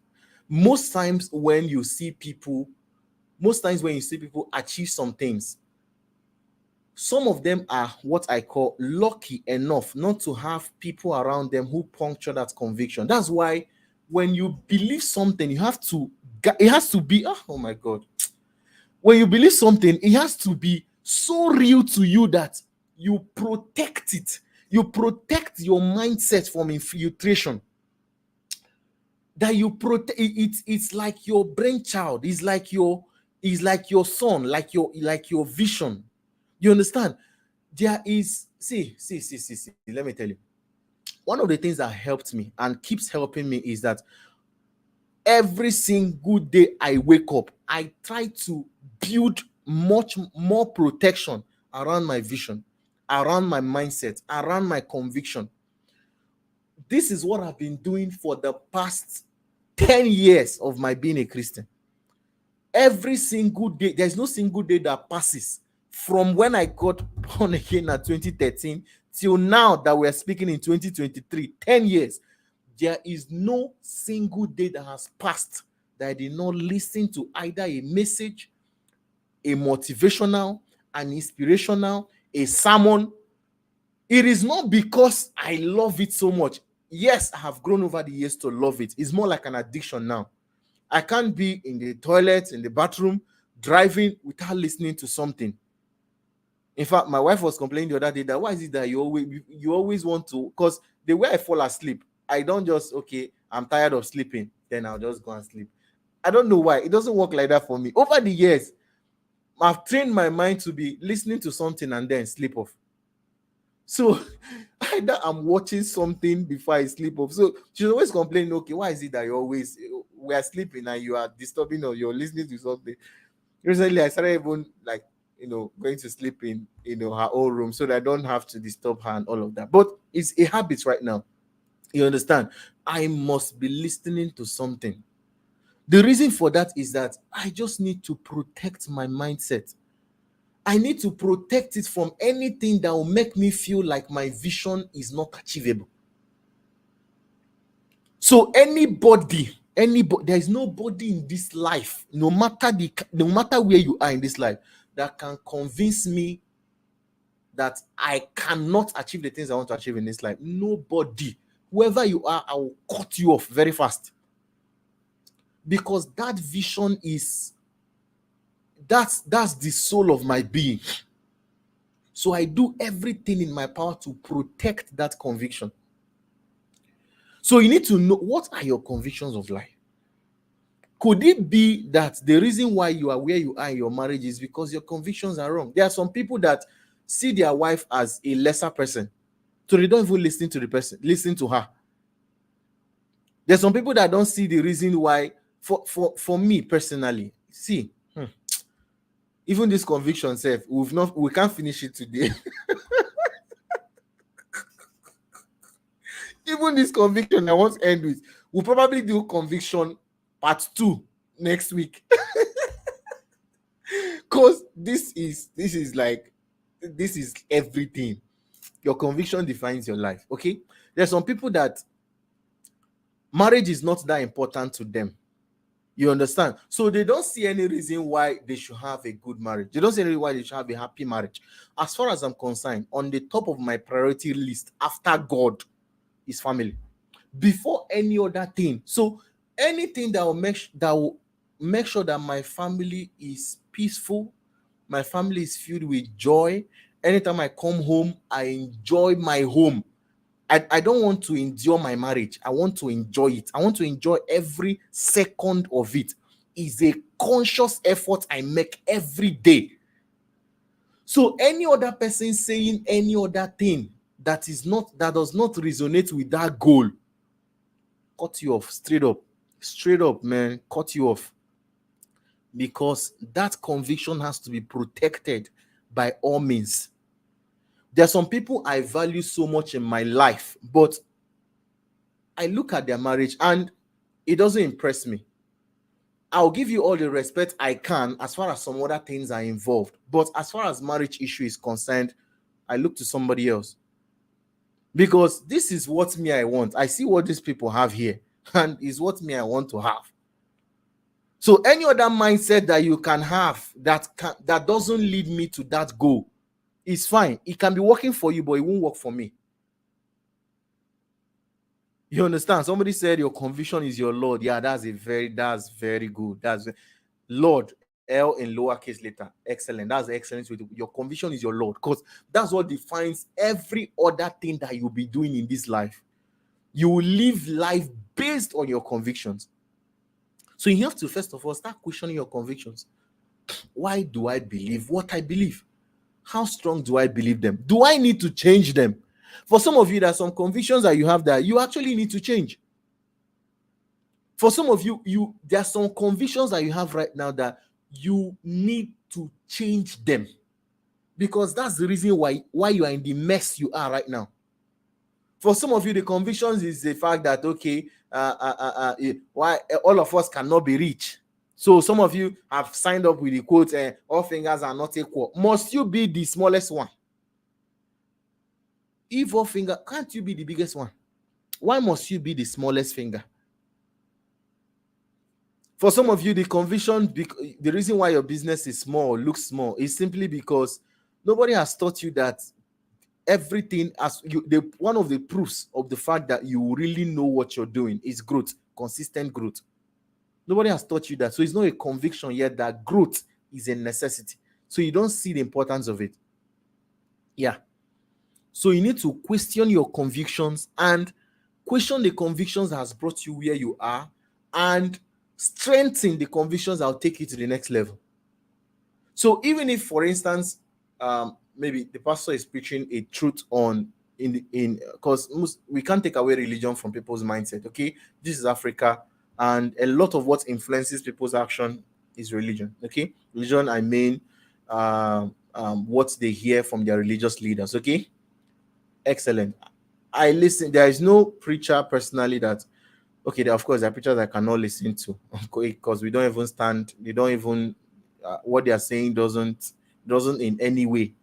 Most times when you see people achieve some things, some of them are what I call lucky enough not to have people around them who puncture that conviction. That's why when you believe something, it has to be, oh my God. When you believe something, it has to be so real to you that you protect it. You protect your mindset from infiltration. That you protect it. It's like your brainchild. It's like your son, like your vision. You understand? There is, see, let me tell you. One of the things that helped me and keeps helping me is that every single day I wake up, I try to build much more protection around my vision, around my mindset, around my conviction. This is what I've been doing for the past 10 years of my being a Christian. Every single day, there's no single day that passes from when I got born again at 2013 till now that we're speaking in 2023, 10 years. There is no single day that has passed that I did not listen to either a message, a motivational, an inspirational, a sermon. It is not because I love it so much. Yes, I have grown over the years to love it. It's more like an addiction now. I can't be in the toilet, in the bathroom, driving without listening to something. In fact, my wife was complaining the other day that why is it that you always want to, because the way I fall asleep, I don't just, okay, I'm tired of sleeping, then I'll just go and sleep. I don't know why. It doesn't work like that for me. Over the years, I've trained my mind to be listening to something and then sleep off. So either I'm watching something before I sleep off. So she's always complaining, okay, why is it that we are sleeping and you are disturbing or you're listening to something? Recently, I started even like, going to sleep in, her own room so that I don't have to disturb her and all of that. But it's a habit right now. You understand? I must be listening to something. The reason for that is that I just need to protect my mindset. I need to protect it from anything that will make me feel like my vision is not achievable. So anybody, there is nobody in this life, no matter where you are in this life, that can convince me that I cannot achieve the things I want to achieve in this life. Nobody. Whoever you are, I will cut you off very fast. Because that vision is, that's the soul of my being. So I do everything in my power to protect that conviction. So you need to know, what are your convictions of life? Could it be that the reason why you are where you are in your marriage is because your convictions are wrong? There are some people that see their wife as a lesser person, so they don't even listen to her. There's some people that don't see the reason why. For me personally, see, even this conviction self, we can't finish it today. Even this conviction I want to end with, we'll probably do conviction part 2 next week. Because this is everything. Your conviction defines your life. Okay, there's some people that marriage is not that important to them. You understand? So they don't see any reason why they should have a good marriage. They don't see any reason why they should have a happy marriage. As far as I'm concerned, on the top of my priority list after God is family, before any other thing. So anything that will make sure that my family is peaceful, my family is filled with joy. Anytime I come home, I enjoy my home. I don't want to endure my marriage. I want to enjoy it. I want to enjoy every second of it. It's a conscious effort I make every day. So any other person saying any other thing that does not resonate with that goal, cut you off straight up, man. Cut you off, because that conviction has to be protected by all means. There are some people I value so much in my life, but I look at their marriage and it doesn't impress me. I'll give you all the respect I can as far as some other things are involved, but as far as marriage issue is concerned, I look to somebody else. Because this is what me I want. I see what these people have here, and is what me I want to have. So any other mindset that you can have that doesn't lead me to that goal is fine. It can be working for you, but it won't work for me. You understand? Somebody said your conviction is your Lord. Yeah, that's very good. That's Lord, L in lowercase letter. Excellent. That's excellent. Your conviction is your Lord, because that's what defines every other thing that you'll be doing in this life. You will live life based on your convictions. So you have to first of all start questioning your convictions. Why do I believe what I believe? How strong do I believe them? Do I need to change them? For some of you, there are some convictions that you have that you actually need to change. For some of you, there are some convictions that you have right now that you need to change them, because that's the reason why you are in the mess you are right now. For some of you, the convictions is the fact that, okay, why all of us cannot be rich. So some of you have signed up with the quote, all fingers are not equal. Must you be the smallest one? If all finger, can't you be the biggest one? Why must you be the smallest finger? For some of you, the conviction, the reason why your business is small, looks small, is simply because nobody has taught you that everything, as you, one of the proofs of the fact that you really know what you're doing is growth, consistent growth. Nobody has taught you that. So it's not a conviction yet that growth is a necessity. So you don't see the importance of it. Yeah. So you need to question your convictions, and question the convictions that has brought you where you are, and strengthen the convictions that will take you to the next level. So even if, for instance, maybe the pastor is preaching a truth on because we can't take away religion from people's mindset. Okay, this is Africa, and a lot of what influences people's action is religion. Okay, religion, I mean, what they hear from their religious leaders. Okay, excellent. I listen. There is no preacher personally that, okay, of course, there are preachers I cannot listen to because we don't even stand. They don't even what they are saying doesn't in any way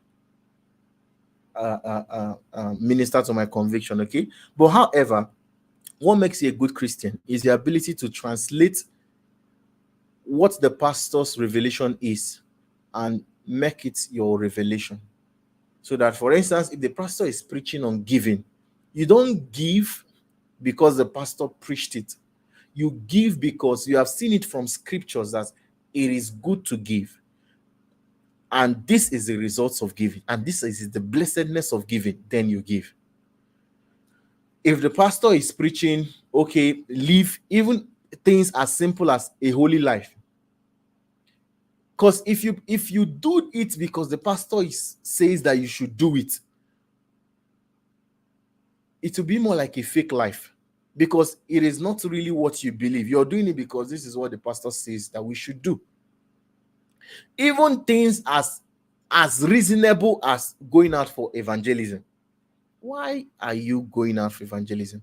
minister to my conviction. Okay, but however, what makes you a good Christian is the ability to translate what the pastor's revelation is and make it your revelation. So that, for instance, if the pastor is preaching on giving, you don't give because the pastor preached it. You give because you have seen it from scriptures that it is good to give. And this is the results of giving. And this is the blessedness of giving. Then you give. If the pastor is preaching, okay, live even things as simple as a holy life. Because if you do it because the pastor says that you should do it, it will be more like a fake life, because it is not really what you believe. You're doing it because this is what the pastor says that we should do. Even things as reasonable as going out for evangelism. Why are you going out for evangelism?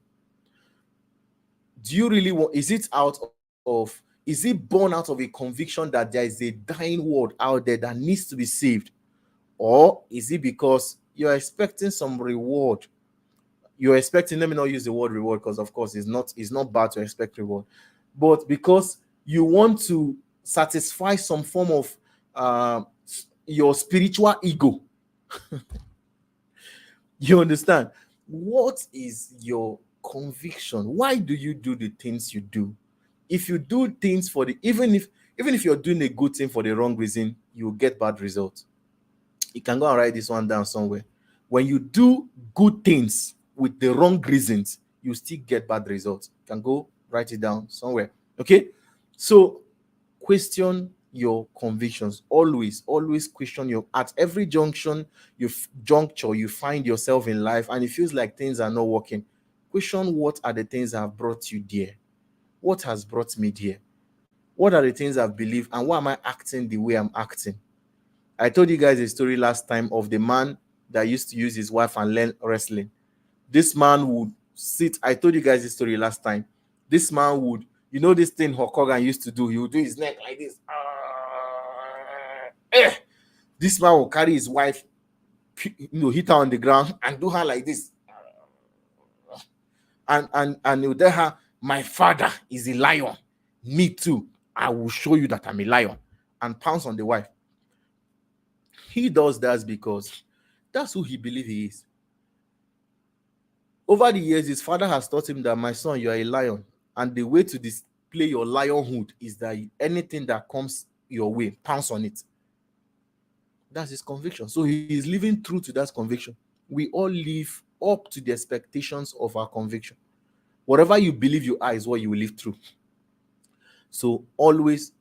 Do you really want, is it born out of a conviction that there is a dying world out there that needs to be saved? Or is it because you're expecting some reward? You're expecting, let me not use the word reward, because of course it's not bad to expect reward, but because you want to satisfy some form of your spiritual ego. You understand? What is your conviction? Why do you do the things you do? If you do things for even if you're doing a good thing for the wrong reason, you will get bad results. You can go and write this one down somewhere. When you do good things with the wrong reasons, you still get bad results. You can go write it down somewhere. Okay? So question your convictions. Always question at every juncture you find yourself in life and it feels like things are not working. Question, what are the things that have brought you there? What has brought me there? What are the things I've believed, and why am I acting the way I'm acting? I told you guys a story last time of the man that used to use his wife and learn wrestling. This man would sit. I told you guys this story last time. This man would, this thing Hulk Hogan used to do. He would do his neck like this. This man will carry his wife, hit her on the ground and do her like this. And he'll tell her, my father is a lion. Me too. I will show you that I'm a lion. And pounce on the wife. He does that because that's who he believes he is. Over the years, his father has taught him that, my son, you are a lion. And the way to display your lionhood is that anything that comes your way, pounce on it. That's his conviction. So he is living true to that conviction. We all live up to the expectations of our conviction. Whatever you believe you are is what you will live through. So always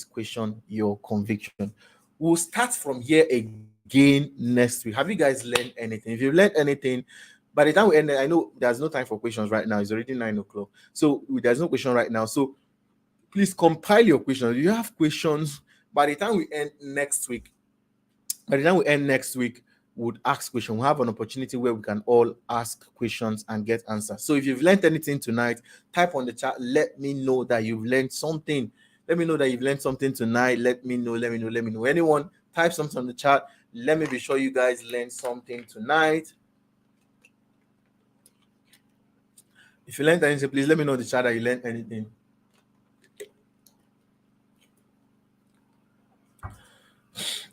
question your conviction. We'll start from here again next week. Have you guys learned anything? If you've learned anything, by the time we end, I know there's no time for questions right now. It's already 9 o'clock. So there's no question right now. So please compile your questions. If you have questions, by the time we end next week, would ask questions. We have an opportunity where we can all ask questions and get answers. So if you've learned anything tonight, type on the chat. Let me know that you've learned something. Let me know that you've learned something tonight. Let me know. Let me know. Let me know. Anyone, type something on the chat. Let me be sure you guys learned something tonight. If you learned anything, please let me know in the chat that you learned anything.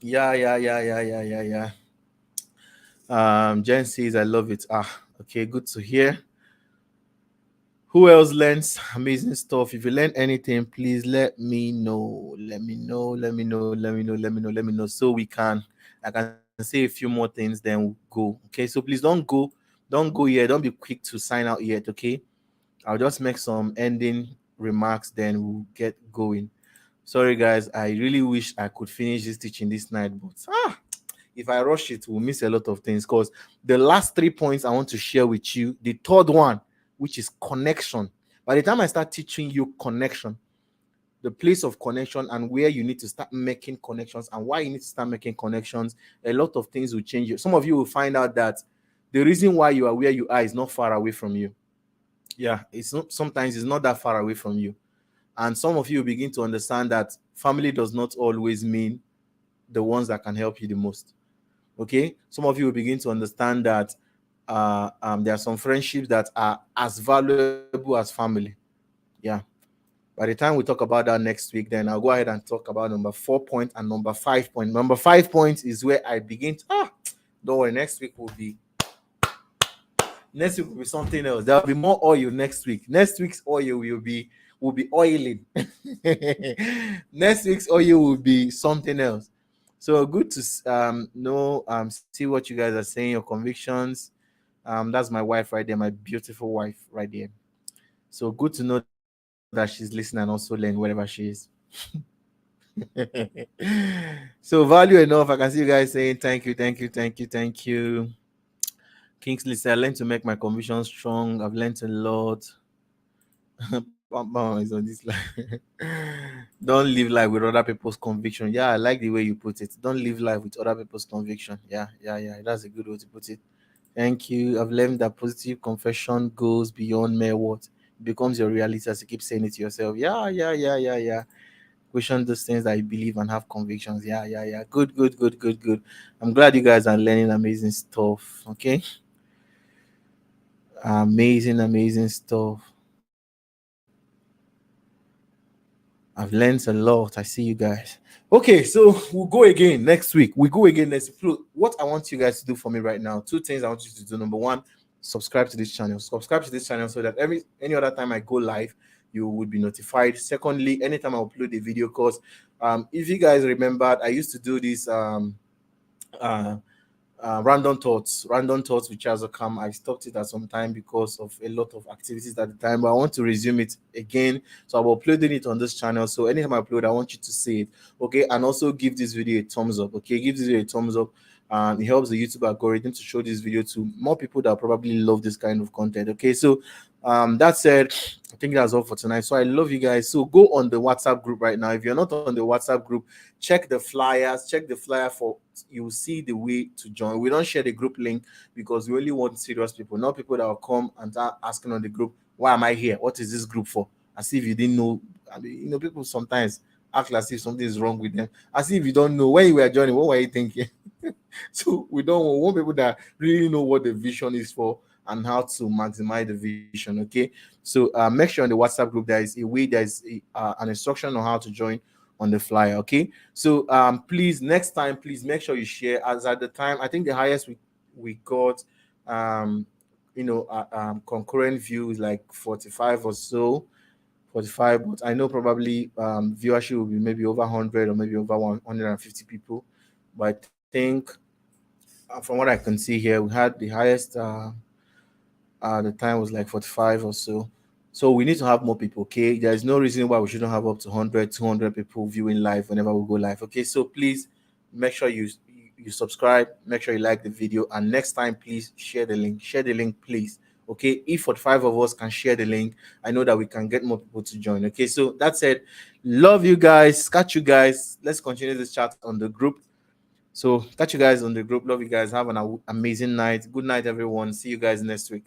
Yeah. Jen says, I love it. Okay, good to hear. Who else learns amazing stuff? If you learn anything, please let me know. Let me know. Let me know. Let me know. Let me know. Let me know. So I can say a few more things, then we'll go. Okay, so please don't go yet. Don't be quick to sign out yet. Okay, I'll just make some ending remarks, then we'll get going. Sorry, guys. I really wish I could finish this teaching this night, but if I rush it, we'll miss a lot of things. Because the last 3 points I want to share with you, the third one, which is connection. By the time I start teaching you connection, the place of connection and where you need to start making connections and why you need to start making connections, a lot of things will change. Some of you will find out that the reason why you are where you are is not far away from you. Yeah, it's not, sometimes it's not that far away from you. And some of you will begin to understand that family does not always mean the ones that can help you the most. Okay, some of you will begin to understand that there are some friendships that are as valuable as family. Yeah, by the time we talk about that next week, then I'll go ahead and talk about number 4 point and number 5 point. Number 5 points is where I begin to don't worry, next week will be something else. There'll be more oil next week. Next week's oil will be oiling. Next week's oil will be something else. So good to know see what you guys are saying, your convictions. That's my wife right there, my beautiful wife right there. So good to know that she's listening and also learn wherever she is. So value enough. I can see you guys saying thank you. Kingsley said, I learned to make my convictions strong. I've learned a lot. Bam Bam is on this line. Don't live life with other people's conviction. Yeah, I like the way you put it. Don't live life with other people's conviction. Yeah. That's a good way to put it. Thank you. I've learned that positive confession goes beyond mere words. It becomes your reality as you keep saying it to yourself. Yeah. Question those things that you believe and have convictions. Yeah. Good. I'm glad you guys are learning amazing stuff. Okay. Amazing stuff. I've learned a lot. I see you guys. Okay, so we'll go again next week. We go again next week. What I want you guys to do for me right now, two things I want you to do. Number one, subscribe to this channel. Subscribe to this channel so that any other time I go live, you would be notified. Secondly, anytime I upload a video, because if you guys remembered, I used to do this uh random thoughts with Charles Ocam. I stopped it at some time because of a lot of activities at the time, but I want to resume it again. So I'm uploading it on this channel. So anytime I upload, I want you to see it. Okay, and also give this video a thumbs up. Okay, give this video a thumbs up. It helps the YouTube algorithm to show this video to more people that probably love this kind of content. Okay, so that said, I think that's all for tonight. So I love you guys. So go on the WhatsApp group right now. If you're not on the WhatsApp group, check the flyers. Check the flyer for you will see the way to join. We don't share the group link because we only want serious people, not people that will come and start asking on the group, why am I here? What is this group for? As if you didn't know. I mean, people sometimes act as if something is wrong with them. As if you don't know when you were joining, what were you thinking? So we don't want people that really know what the vision is for and how to maximize the vision. Okay, so make sure on the WhatsApp group there is an instruction on how to join on the flyer. Okay, so please next time, please make sure you share. As at the time, I think the highest we got um concurrent views like 45 or so, 45, but I know probably viewership will be maybe over 100 or maybe over 150 people. But I think from what I can see here, we had the highest the time was like 45 or so. So we need to have more people. Okay, there's no reason why we shouldn't have up to 100, 200 people viewing live whenever we go live. Okay, so please make sure you subscribe, make sure you like the video, and next time please share the link, please. Okay, if 45 of us can share the link, I know that we can get more people to join. Okay, so that said, love you guys, catch you guys. Let's continue this chat on the group. So catch you guys on the group. Love you guys. Have an amazing night. Good night, everyone. See you guys next week.